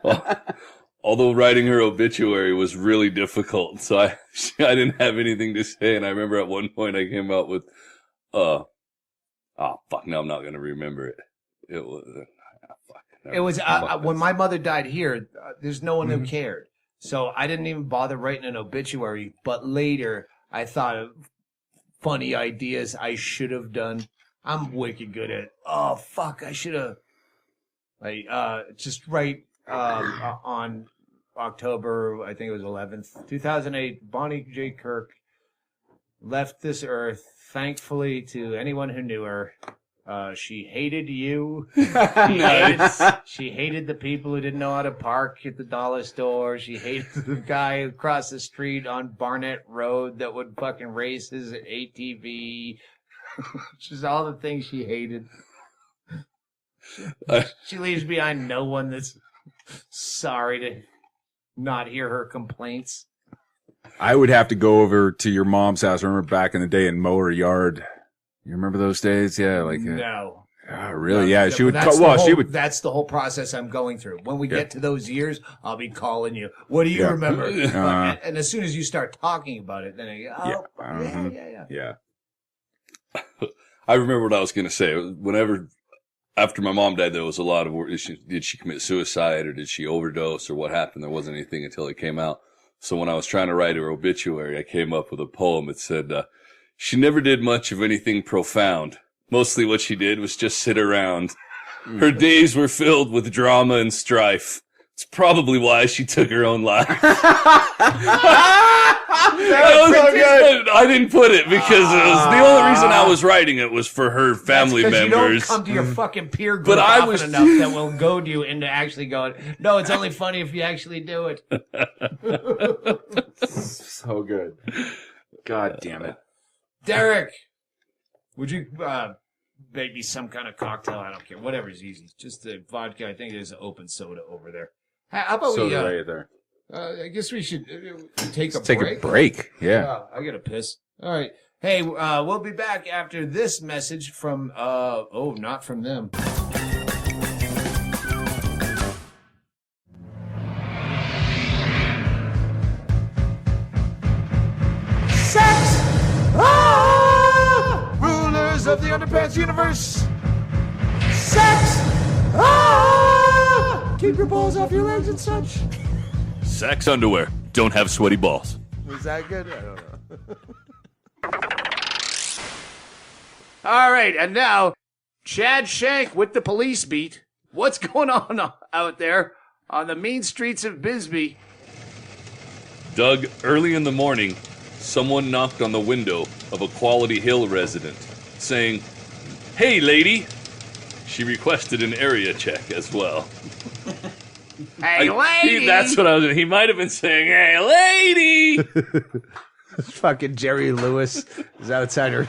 S6: Well, although writing her obituary was really difficult, so I didn't have anything to say. And I remember at one point I came out with, oh fuck, no, I'm not gonna remember it. It was,
S7: it was when my mother died here. There's no one who cared, so I didn't even bother writing an obituary. But later, I thought of funny ideas I should have done. I'm wicked good at. Oh fuck, I should have. Like, just write on October, I think it was 11th, 2008. Bonnie J. Kirk left this earth. Thankfully, to anyone who knew her, she hated you. She hated the people who didn't know how to park at the dollar store. She hated the guy across the street on Barnett Road that would fucking race his ATV. Just all the things she hated. She leaves behind no one that's sorry to not hear her complaints.
S5: I would have to go over to your mom's house. I remember back in the day and mow her yard. You remember those days? Yeah, like
S7: No.
S5: Oh, really? Yeah, she would.
S7: That's
S5: She would.
S7: That's the whole process I'm going through. When we get to those years, I'll be calling you. What do you
S5: Yeah.
S7: remember? And as soon as you start talking about it, then I go, oh, yeah.
S5: Yeah.
S6: I remember what I was gonna say. Whenever after my mom died, there was a lot of did she commit suicide or did she overdose or what happened? There wasn't anything until it came out. So when I was trying to write her obituary, I came up with a poem. It said, she never did much of anything profound. Mostly what she did was just sit around. Her days were filled with drama and strife. It's probably why she took her own life. That was so good. I didn't put it because it was the only reason I was writing it was for her family
S7: That's 'cause
S6: members.
S7: You don't come to your fucking peer group
S6: But I
S7: often
S6: was-
S7: enough that will goad you into actually going, no, it's only funny if you actually do it.
S5: So good. God damn it.
S7: Derek, would you make me some kind of cocktail? I don't care. Whatever's easy. Just the vodka. I think there's an open soda over there. How about
S5: So
S7: we...
S5: right there.
S7: I guess we should take a
S5: Take
S7: break.
S5: a break. Yeah.
S7: I gotta piss. All right. Hey, we'll be back after this message from, not from them.
S4: Rulers of the Underpants Universe. Keep your balls off your legs and such.
S6: Sax underwear. Don't have sweaty balls.
S4: Was that good? I don't know. All right, and now, Chad Shank with the police beat. What's going on out there on the mean streets of Bisbee?
S6: Doug, early in the morning, someone knocked on the window of a Quality Hill resident, saying, "Hey, lady." She requested an area check as well.
S4: Hey, lady!
S6: That's what I was. He might have been saying, "Hey, lady."
S4: Fucking Jerry Lewis is outside her.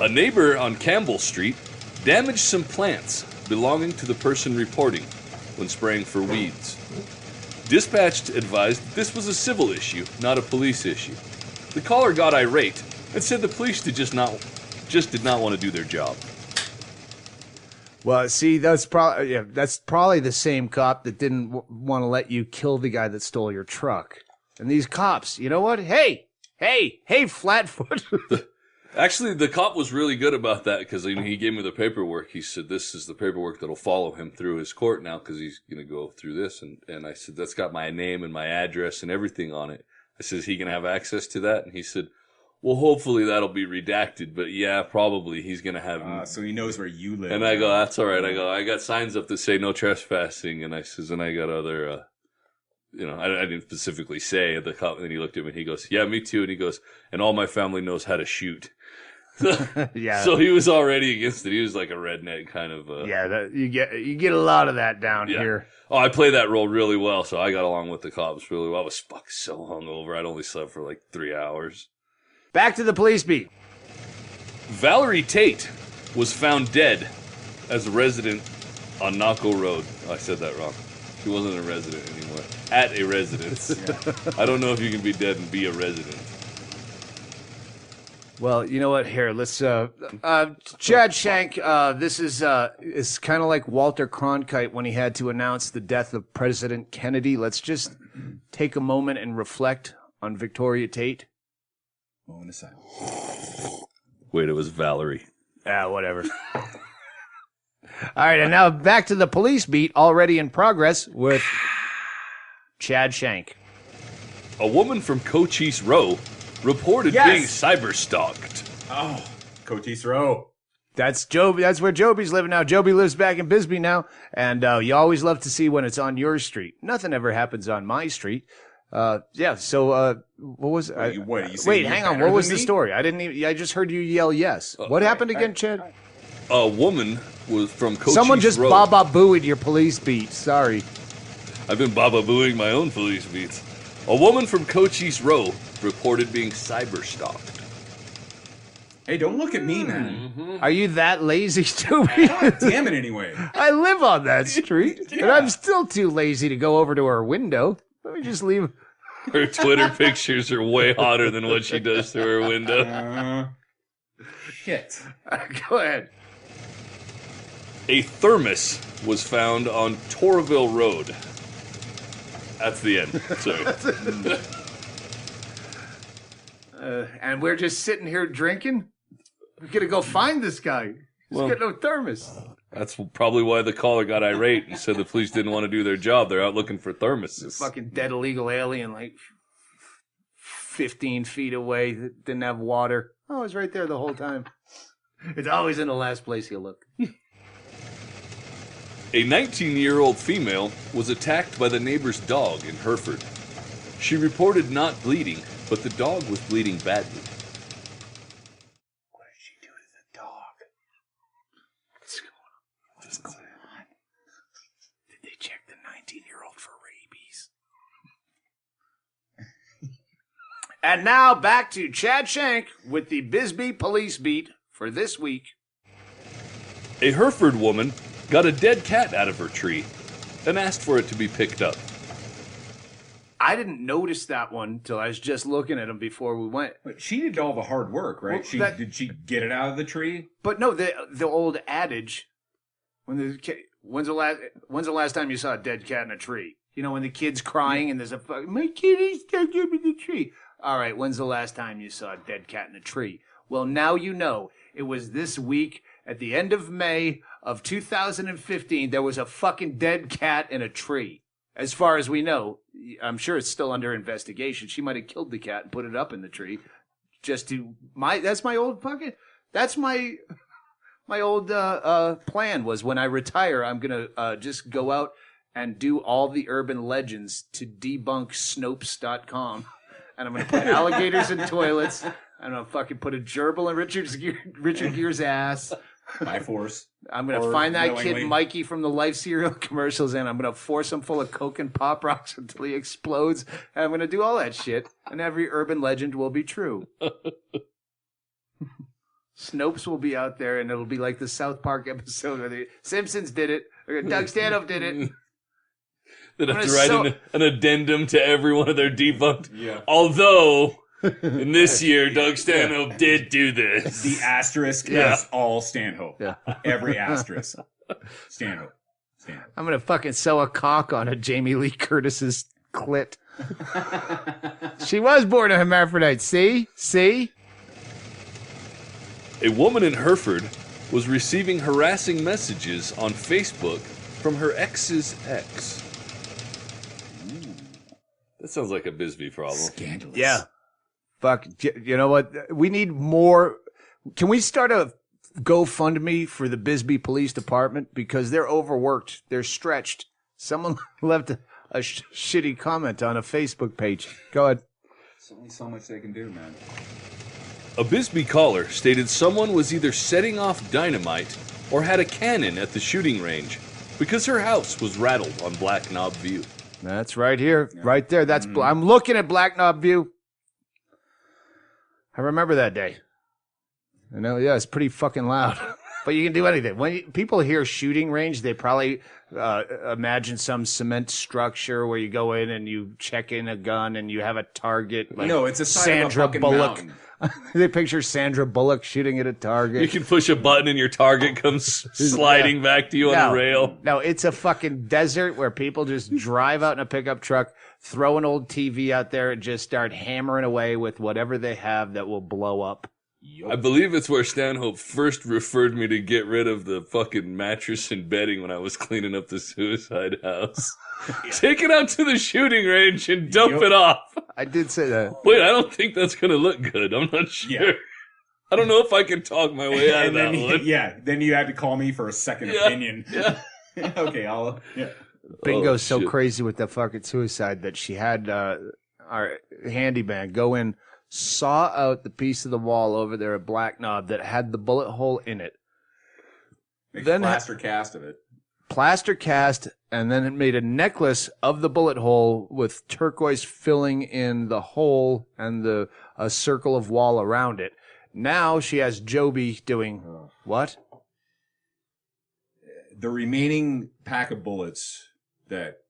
S6: A neighbor on Campbell Street damaged some plants belonging to the person reporting when spraying for weeds. Dispatch advised this was a civil issue, not a police issue. The caller got irate and said the police did not want to do their job.
S4: Well, see, that's probably the same cop that didn't want to let you kill the guy that stole your truck. And these cops, you know what? Hey, Flatfoot.
S6: Actually, the cop was really good about that because he gave me the paperwork. He said, this is the paperwork that'll follow him through his court now because he's going to go through this. And I said, that's got my name and my address and everything on it. I said, is he going to have access to that? And he said, well, hopefully that'll be redacted. But yeah, probably he's going to have...
S5: So he knows where you live.
S6: And I go, that's all right. I go, I got signs up that say no trespassing. And I says, and I got other... I didn't specifically say the cop. And he looked at me and he goes, yeah, me too. And he goes, and all my family knows how to shoot.
S4: Yeah.
S6: So he was already against it. He was like a redneck kind of.
S4: You get a lot of that down here.
S6: Oh, I played that role really well, so I got along with the cops really well. I was fucking so hungover. I'd only slept for like 3 hours.
S4: Back to the police beat.
S6: Valerie Tate was found dead as a resident on Naco Road. Oh, I said that wrong. She wasn't a resident anymore. At a residence. I don't know if you can be dead and be a resident.
S4: Well, you know what? Here, let's. Chad Shank. This is kind of like Walter Cronkite when he had to announce the death of President Kennedy. Let's just take a moment and reflect on Victoria Tate.
S5: Moment of silence.
S6: Wait, it was Valerie.
S4: Whatever. All right, and now back to the police beat, already in progress with Chad Shank.
S6: A woman from Cochise Row reported being cyber-stalked.
S5: Oh, Cochise Row.
S4: That's Jobi. That's where Jobi's living now. Jobi lives back in Bisbee now, and you always love to see when it's on your street. Nothing ever happens on my street. So what was? Wait, hang on. What was the story? I didn't even. I just heard you yell yes. What happened again, Chad?
S6: A woman was from Cochise
S4: Someone just
S6: Row.
S4: baba-booed your police beat. Sorry.
S6: I've been baba-booing my own police beats. A woman from Cochise Row reported being cyber-stalked.
S5: Hey, don't look at me, man.
S4: Mm-hmm. Are you that lazy, Jobi?
S5: God damn it, anyway.
S4: I live on that street, and I'm still too lazy to go over to her window. Let me just leave.
S6: Her Twitter pictures are way hotter than what she does through her window.
S5: Shit.
S4: Go ahead.
S6: A thermos was found on Torville Road. That's the end. Sorry.
S4: And we're just sitting here drinking? We're going to go find this guy. He's got no thermos.
S6: That's probably why the caller got irate and said the police didn't want to do their job. They're out looking for thermoses.
S4: Fucking dead illegal alien, like 15 feet away, that didn't have water. Oh, it was right there the whole time. It's always in the last place you look.
S6: A 19-year-old female was attacked by the neighbor's dog in Hereford. She reported not bleeding, but the dog was bleeding badly.
S4: What did she do to the dog? What's going on? Did they check the 19-year-old for rabies? And now back to Chad Shank with the Bisbee Police Beat for this week.
S6: A Hereford woman got a dead cat out of her tree. and asked for it to be picked up.
S4: I didn't notice that one till I was just looking at him before we went.
S5: But she did all the hard work, right?
S4: Well,
S5: Did she get it out of the tree?
S4: But no, the old adage, when's the last time you saw a dead cat in a tree? You know, when the kid's crying and there's my kitty's stuck up in the tree. All right, when's the last time you saw a dead cat in a tree? Well, now you know. It was this week at the end of May of 2015. There was a fucking dead cat in a tree. As far as we know, I'm sure it's still under investigation. She might have killed the cat and put it up in the tree that's my old plan was when I retire, I'm going to just go out and do all the urban legends to debunk Snopes.com. And I'm going to put alligators in toilets. I'm going to fucking put a gerbil in Richard Gere's ass.
S5: By force.
S4: I'm going to find that kid Mikey from the Life cereal commercials, and I'm going to force him full of Coke and Pop Rocks until he explodes. And I'm going to do all that shit, and every urban legend will be true. Snopes will be out there, and it'll be like the South Park episode where the Simpsons did it, or Doug Stanhope did it.
S6: They'd have to write an addendum to every one of their debunked.
S5: Yeah.
S6: Although, in this year, Doug Stanhope did do this.
S5: The asterisk is all Stanhope.
S4: Yeah.
S5: Every asterisk. Stanhope.
S4: I'm going to fucking sew a cock on a Jamie Lee Curtis's clit. She was born a hermaphrodite. See?
S6: A woman in Hereford was receiving harassing messages on Facebook from her ex's ex. That sounds like a Bisbee problem.
S5: Scandalous.
S4: Yeah. Fuck. You know what? We need more. Can we start a GoFundMe for the Bisbee Police Department? Because they're overworked. They're stretched. Someone left a shitty comment on a Facebook page. Go ahead.
S5: There's only so much they can do, man.
S6: A Bisbee caller stated someone was either setting off dynamite or had a cannon at the shooting range because her house was rattled on Black Knob View.
S4: That's right here. Yeah. Right there. That's I'm looking at Black Knob View. I remember that day. I know, yeah, it's pretty fucking loud. But you can do anything. When people hear shooting range, they probably imagine some cement structure where you go in and you check in a gun and you have a target. Like
S5: no, it's a side
S4: Sandra
S5: of a fucking
S4: Bullock.
S5: mountain.
S4: They picture Sandra Bullock shooting at a target.
S6: You can push a button and your target comes sliding back to you on a rail.
S4: No, it's a fucking desert where people just drive out in a pickup truck, throw an old TV out there, and just start hammering away with whatever they have that will blow up.
S6: I believe it's where Stanhope first referred me to get rid of the fucking mattress and bedding when I was cleaning up the suicide house. Take it out to the shooting range and dump it off.
S4: I did say that.
S6: Wait, I don't think that's going to look good. I'm not sure. Yeah. I don't know if I can talk my way out of that one.
S5: Yeah, then you had to call me for a second opinion.
S6: Yeah.
S5: Okay, I'll... Yeah.
S4: Bingo's so crazy with the fucking suicide that she had our handyman go in, saw out the piece of the wall over there at Black Knob that had the bullet hole in it.
S5: Then plaster cast of it.
S4: Plaster cast, and then it made a necklace of the bullet hole with turquoise filling in the hole and a circle of wall around it. Now she has Jobi doing what?
S5: The remaining pack of bullets that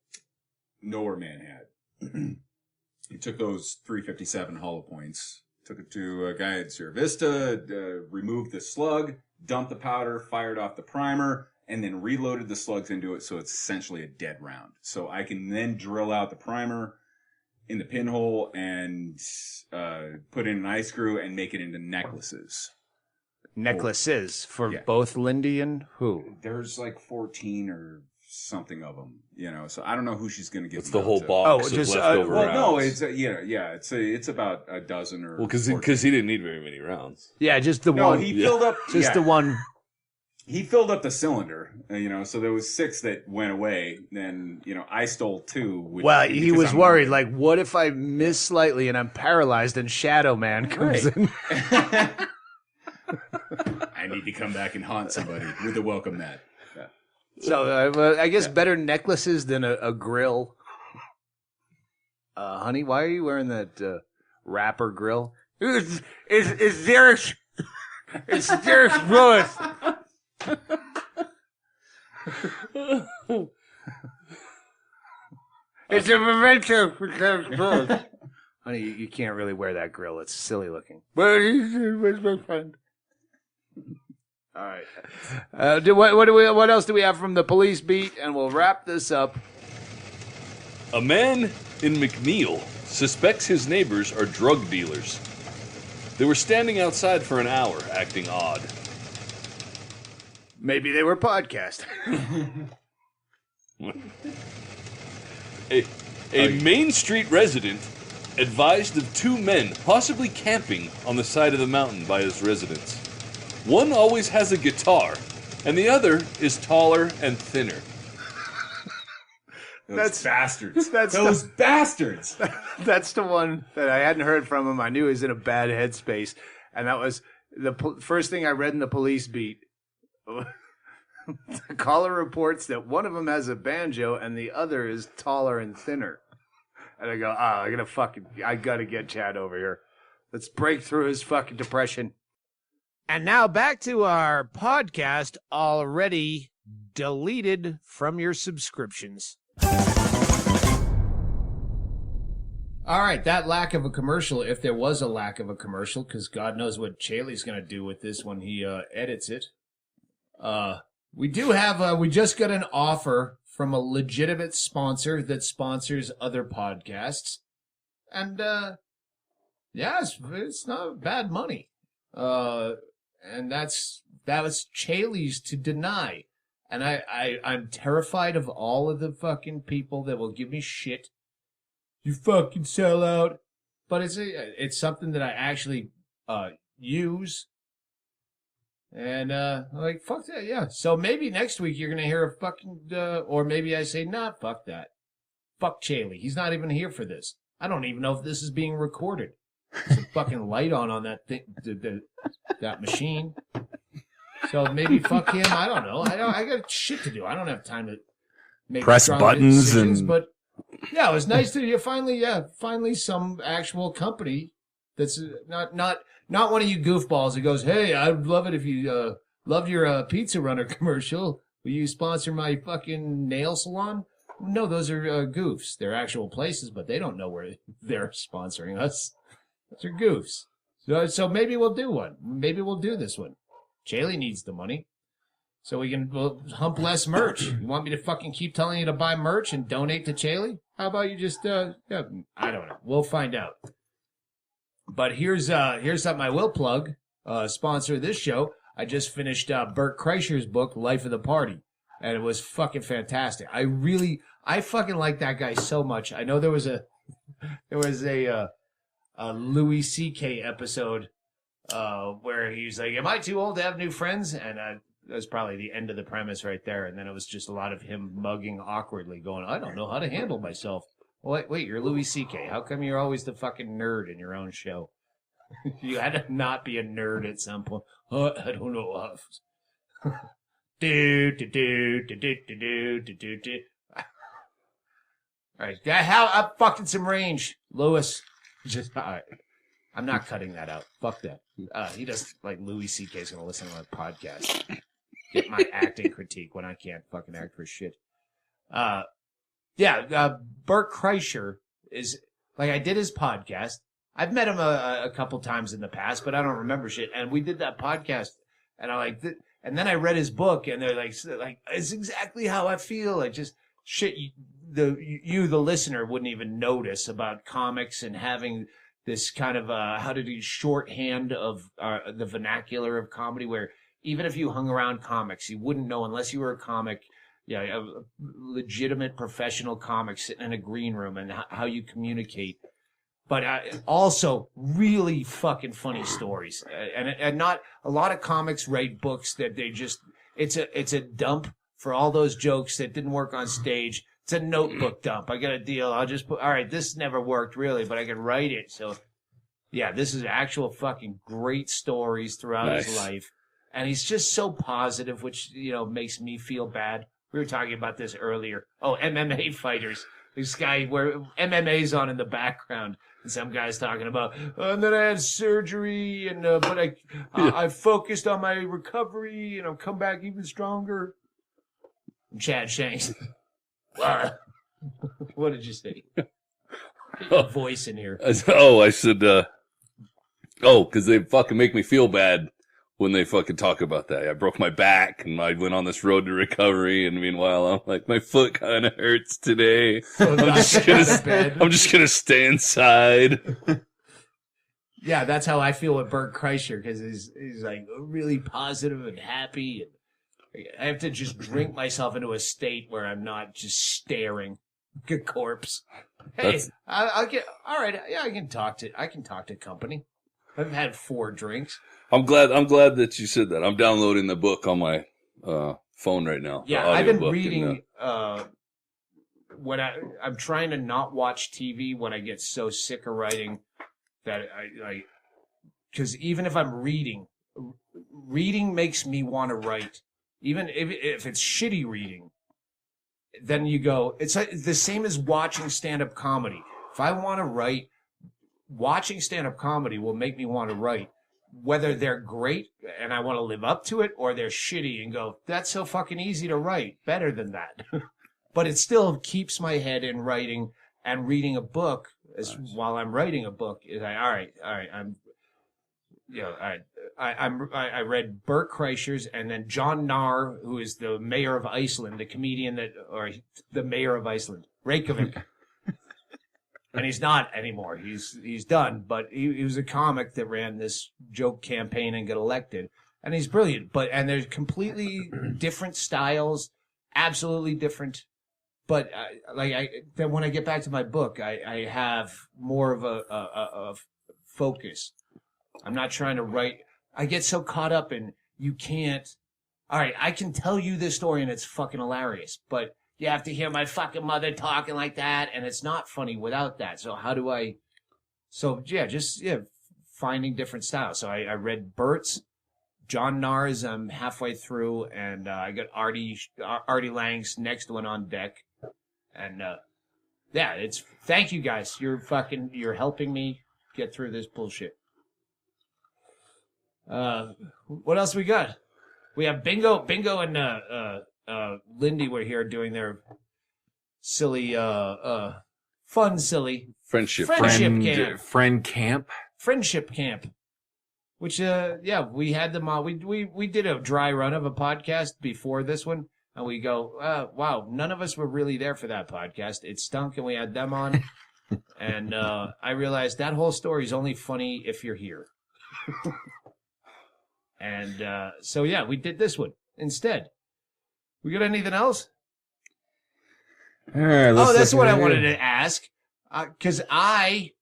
S5: Nowhere Man had. He took those 357 hollow points, took it to a guy at Sierra Vista, removed the slug, dumped the powder, fired off the primer, and then reloaded the slugs into it so it's essentially a dead round. So I can then drill out the primer in the pinhole and put in an eye screw and make it into necklaces.
S4: Necklaces for both Lindy and who?
S5: There's like 14 or something of them, you know. So I don't know who she's going to give.
S6: It's the whole box of leftover rounds.
S5: No, it's it's about a dozen or.
S6: Well, because he didn't need very many rounds.
S4: Yeah, just the one.
S5: No, he filled up
S4: just the one.
S5: He filled up the cylinder, you know. So there was 6 that went away. Then I stole 2.
S4: Well, he was worried. Like, what if I miss slightly and I'm paralyzed and Shadow Man comes in?
S5: I need to come back and haunt somebody with a welcome mat. Yeah.
S4: So I guess better necklaces than a grill. Honey, why are you wearing that rapper grill? It's Derek's Lewis. It's a preventer for both. Honey, you can't really wear that grill. It's silly looking. Where's my friend? All right. What else do we have from the police beat? And we'll wrap this up.
S6: A man in McNeil suspects his neighbors are drug dealers. They were standing outside for an hour, acting odd.
S4: Maybe they were podcasting.
S6: A Main Street resident advised of two men possibly camping on the side of the mountain by his residence. One always has a guitar, and the other is taller and thinner.
S5: Those bastards.
S4: Those
S5: bastards.
S4: That's the one that I hadn't heard from him. I knew he was in a bad headspace. And that was the first thing I read in the police beat. The caller reports that one of them has a banjo and the other is taller and thinner. And I go, I gotta get Chad over here. Let's break through his fucking depression. And now back to our podcast already deleted from your subscriptions.
S7: All right, that lack of a commercial, if there was a lack of a commercial, because God knows what Chaille's going to do with this when he edits it. We do have, we just got an offer from a legitimate sponsor that sponsors other podcasts. And, yeah, it's not bad money. And that was Chaille's to deny. And I'm terrified of all of the fucking people that will give me shit. You fucking sell out. But it's something that I actually, use. And, like, fuck that, yeah. So maybe next week you're gonna hear a fucking, or maybe I say, nah, fuck that. Fuck Chaille. He's not even here for this. I don't even know if this is being recorded. There's a fucking light on that thing, that machine. So maybe fuck him. I don't know. I got shit to do. I don't have time to make
S5: press
S7: strong
S5: buttons
S7: decisions,
S5: and.
S7: But yeah, it was nice to you finally some actual company that's not one of you goofballs that goes, hey, I'd love it if you loved your Pizza Runner commercial. Will you sponsor my fucking nail salon? No, those are goofs. They're actual places, but they don't know where they're sponsoring us. Those are goofs. So maybe we'll do one. Maybe we'll do this one. Chaille needs the money. So we'll hump less merch. You want me to fucking keep telling you to buy merch and donate to Chaille? How about you just, I don't know. We'll find out. But here's something I will plug. Sponsor of this show. I just finished Bert Kreischer's book, Life of the Party. And it was fucking fantastic. I fucking like that guy so much. I know there was a Louis C.K. episode where he was like, am I too old to have new friends? And that was probably the end of the premise right there. And then it was just a lot of him mugging awkwardly, going, I don't know how to handle myself. Wait, you're Louis C.K. How come you're always the fucking nerd in your own show? You had to not be a nerd at some point. I don't know. All right, have up fucking some range, Louis. Just all right. I'm not cutting that out. Fuck that. He does like Louis C.K. is gonna listen to my podcast. Get my acting critique when I can't fucking act for shit. Bert Kreischer is like, I did his podcast. I've met him a couple times in the past, but I don't remember shit. And we did that podcast, and I like, and then I read his book, and they're like, it's exactly how I feel. Like just shit the listener wouldn't even notice about comics and having this kind of how to do shorthand of the vernacular of comedy, where even if you hung around comics, you wouldn't know unless you were a comic. Yeah, a legitimate professional comic sitting in a green room and how you communicate. But also really fucking funny stories. And not a lot of comics write books that they just, it's a dump for all those jokes that didn't work on stage. It's a notebook dump. I got a deal. I'll just put, all right, this never worked really, but I can write it. So yeah, this is actual fucking great stories throughout his life. And he's just so positive, which, makes me feel bad. We were talking about this earlier. Oh, MMA fighters. This guy where MMA's on in the background, and some guy's talking about, and then I had surgery, and but I focused on my recovery, and I'll come back even stronger. Chad Shanks. What did you say? A voice in here.
S6: I said, because they fucking make me feel bad when they fucking talk about that. I broke my back and I went on this road to recovery, and meanwhile I'm like, my foot kind of hurts today. I'm just gonna stay inside.
S7: Yeah, that's how I feel with Bert Kreischer, because he's like really positive and happy. And I have to just drink myself into a state where I'm not just staring at a corpse. Hey, I'll get all right. Yeah, I can talk to company. I've had 4 drinks.
S6: I'm glad that you said that. I'm downloading the book on my phone right now.
S7: Yeah, I've been reading. When I'm trying to not watch TV when I get so sick of writing that because even if I'm reading makes me want to write. Even if it's shitty reading, then you go. It's like the same as watching stand-up comedy. If I want to write, watching stand-up comedy will make me want to write. Whether they're great and I want to live up to it, or they're shitty and go, that's so fucking easy to write, better than that. But it still keeps my head in writing, and reading a book while I'm writing a book is like, all right, I read Bert Kreischer's, and then John Nahr, who is the mayor of Iceland, the comedian the mayor of Iceland, Reykjavik. And he's not anymore. He's done. But he was a comic that ran this joke campaign and got elected. And he's brilliant. And there's completely different styles, absolutely different. But then when I get back to my book, I have more of a focus. I'm not trying to write. I get so caught up in you can't. All right, I can tell you this story and it's fucking hilarious, but you have to hear my fucking mother talking like that, and it's not funny without that. So how do I? So finding different styles. So I read Bert's, John Nahr's. I'm halfway through, and I got Artie Lang's next one on deck, and it's thank you guys. You're helping me get through this bullshit. What else we got? We have Bingo and Lindy were here doing their silly, silly
S6: friendship
S7: camp.
S5: Friendship camp.
S7: Which, we had them on. We did a dry run of a podcast before this one, and we go, wow, none of us were really there for that podcast. It stunk, and we had them on, and I realized that whole story is only funny if you're here. And we did this one instead. We got anything else?
S5: All right,
S7: that's what I wanted to ask. Because I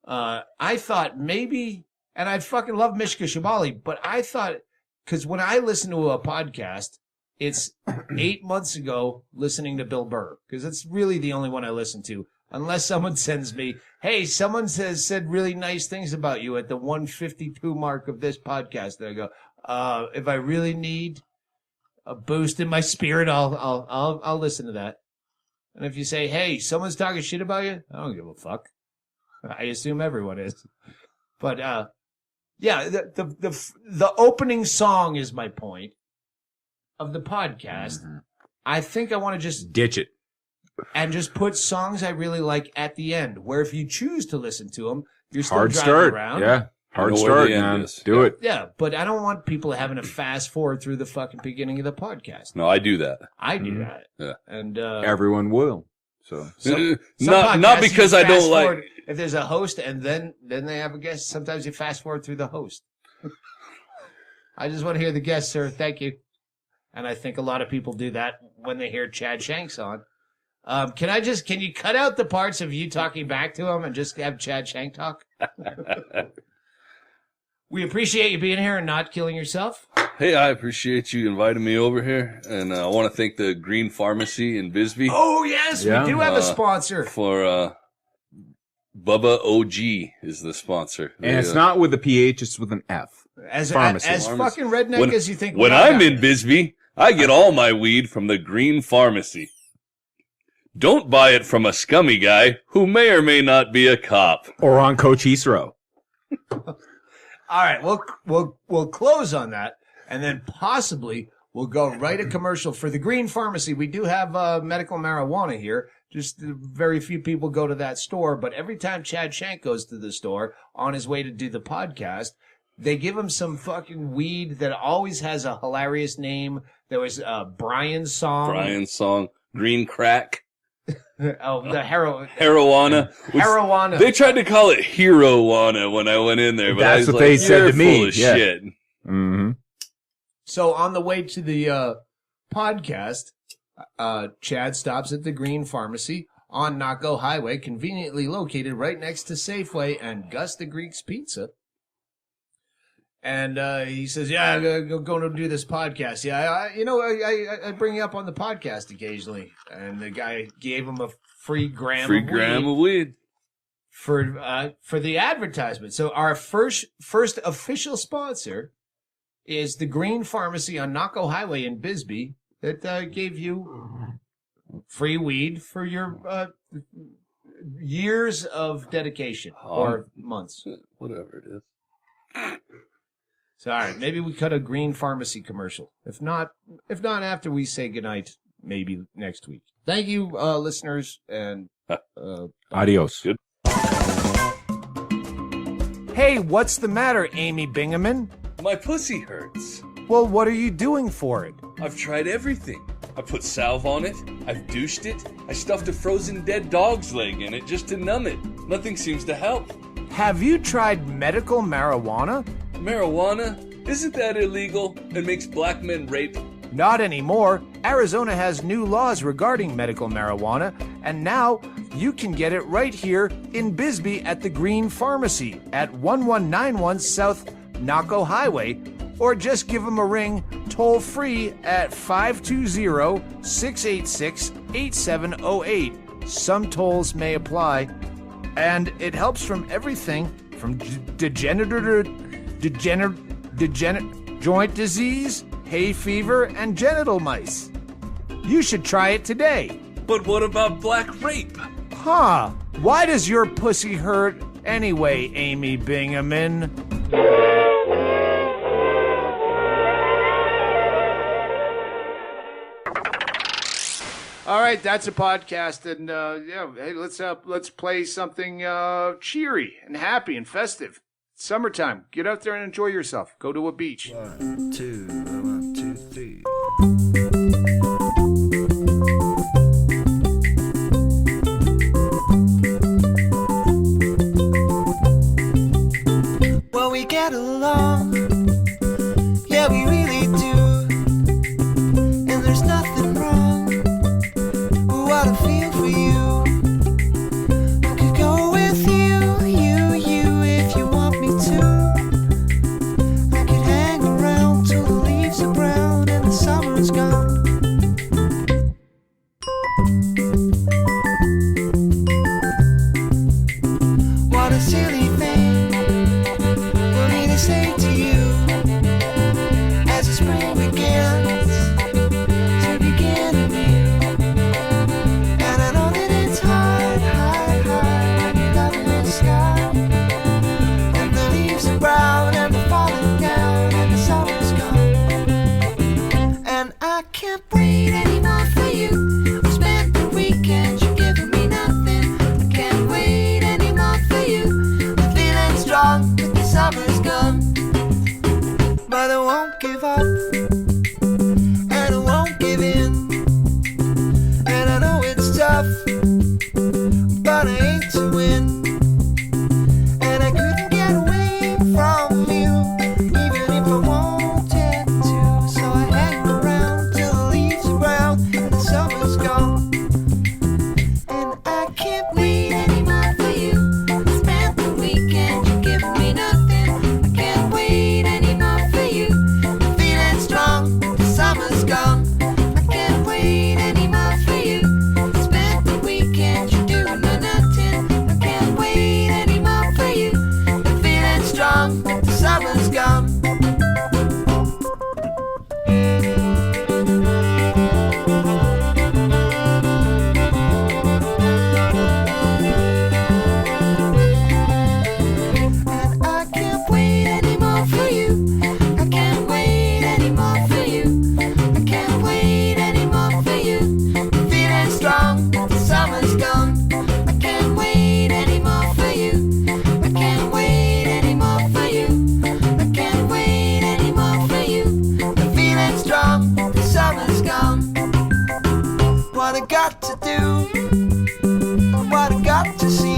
S7: thought maybe, and I fucking love Mishka Shabali, but I thought, because when I listen to a podcast, it's 8 months ago listening to Bill Burr, because it's really the only one I listen to. Unless someone sends me, hey, someone said really nice things about you at the 152 mark of this podcast. And I go, if I really need a boost in my spirit, I'll listen to that. And if you say, hey, someone's talking shit about you, I don't give a fuck. I assume everyone is. But the opening song is my point of the podcast. Mm-hmm. I think I want to just
S5: ditch it
S7: and just put songs I really like at the end, where if you choose to listen to them, you're still
S5: hard
S7: driving
S5: start
S7: around.
S5: Yeah. Hard start, man. Do it.
S7: Yeah, but I don't want people having to fast forward through the fucking beginning of the podcast.
S6: No, I do that.
S7: I do that.
S6: Yeah.
S7: And
S5: everyone will. So
S6: not because I don't like.
S7: If there's a host and then they have a guest, sometimes you fast forward through the host. I just want to hear the guest, sir. Thank you. And I think a lot of people do that when they hear Chad Shank's on. Can you cut out the parts of you talking back to him and just have Chad Shank talk? We appreciate you being here and not killing yourself.
S6: Hey, I appreciate you inviting me over here, and I want to thank the Green Pharmacy in Bisbee.
S7: Oh, yes, we do have a sponsor.
S6: For Bubba OG is the sponsor.
S5: And it's not with a PH, it's with an F.
S7: As
S5: Pharmacy.
S7: As fucking redneck as you think.
S6: When I'm in Bisbee, I get all my weed from the Green Pharmacy. Don't buy it from a scummy guy who may or may not be a cop.
S5: Or on Cochise Row.
S7: All right, we'll close on that, and then possibly We'll go right a commercial for the Green Pharmacy. We do have medical marijuana here. Just very few people go to that store, but every time Chad Shank goes to the store on his way to do the podcast, they give him some fucking weed that always has a hilarious name. There was Brian's song.
S6: Green crack.
S7: Oh, the
S6: Herowana.
S7: Herowana.
S6: They tried to call it Herowana when I went in there, but
S5: That's
S6: I was
S5: what
S6: like,
S5: they said
S6: you're
S5: to me.
S6: full of
S5: Yeah.
S6: shit.
S5: Mm-hmm.
S7: So on the way to the podcast, Chad stops at the Green Pharmacy on Naco Highway, conveniently located right next to Safeway and Gus the Greek's Pizza. And he says, "Yeah, I'm going to do this podcast. Yeah, I bring you up on the podcast occasionally." And the guy gave him a free gram
S6: of weed
S7: for the advertisement. So our first official sponsor is the Green Pharmacy on Naco Highway in Bisbee that gave you free weed for your years of dedication or months.
S6: Whatever it is.
S7: So, all right, maybe we cut a Green Pharmacy commercial. If not after we say goodnight, maybe next week. Thank you, listeners, and
S5: Adios.
S6: Good.
S4: Hey, what's the matter, Amy Bingaman?
S6: My pussy hurts.
S4: Well, what are you doing for it?
S6: I've tried everything. I put salve on it. I've douched it. I stuffed a frozen dead dog's leg in it just to numb it. Nothing seems to help.
S4: Have you tried medical marijuana?
S6: Marijuana? Isn't that illegal and makes black men rape?
S4: Not anymore. Arizona has new laws regarding medical marijuana, and now you can get it right here in Bisbee at the Green Pharmacy at 1191 South Naco Highway, or just give them a ring toll free at 520-686-8708. Some tolls may apply, and it helps from everything from degenerate joint disease, hay fever, and genital mice. You should try it today.
S6: But what about black rape?
S4: Huh? Why does your pussy hurt anyway, Amy Bingaman? All right, that's a podcast, and hey, let's play something cheery and happy and festive. It's summertime. Get out there and enjoy yourself. Go to a beach.
S3: 1, 2, 1, 2, 3.
S8: Well, we get along, yeah, we really do. And there's nothing wrong with what I feel for you. I could go with you if you want me to. I could hang around till the leaves are brown and the summer's gone. What a silly thing for me to say to you as the spring begins to begin anew. And I know that it's hard when you're loving the sky, and the leaves are brown and they're falling down and the summer's gone. And I can't wait anymore for you. I've spent the weekend, you're giving me nothing. I can't wait anymore for you. I'm feeling strong, but the summer's gone. But I won't give up, and I won't give in. And I know it's tough, but I ain't to win. And I couldn't get away from you, even if I wanted to. So I hang around till the leaves are brown. what I got to do, what I got to see.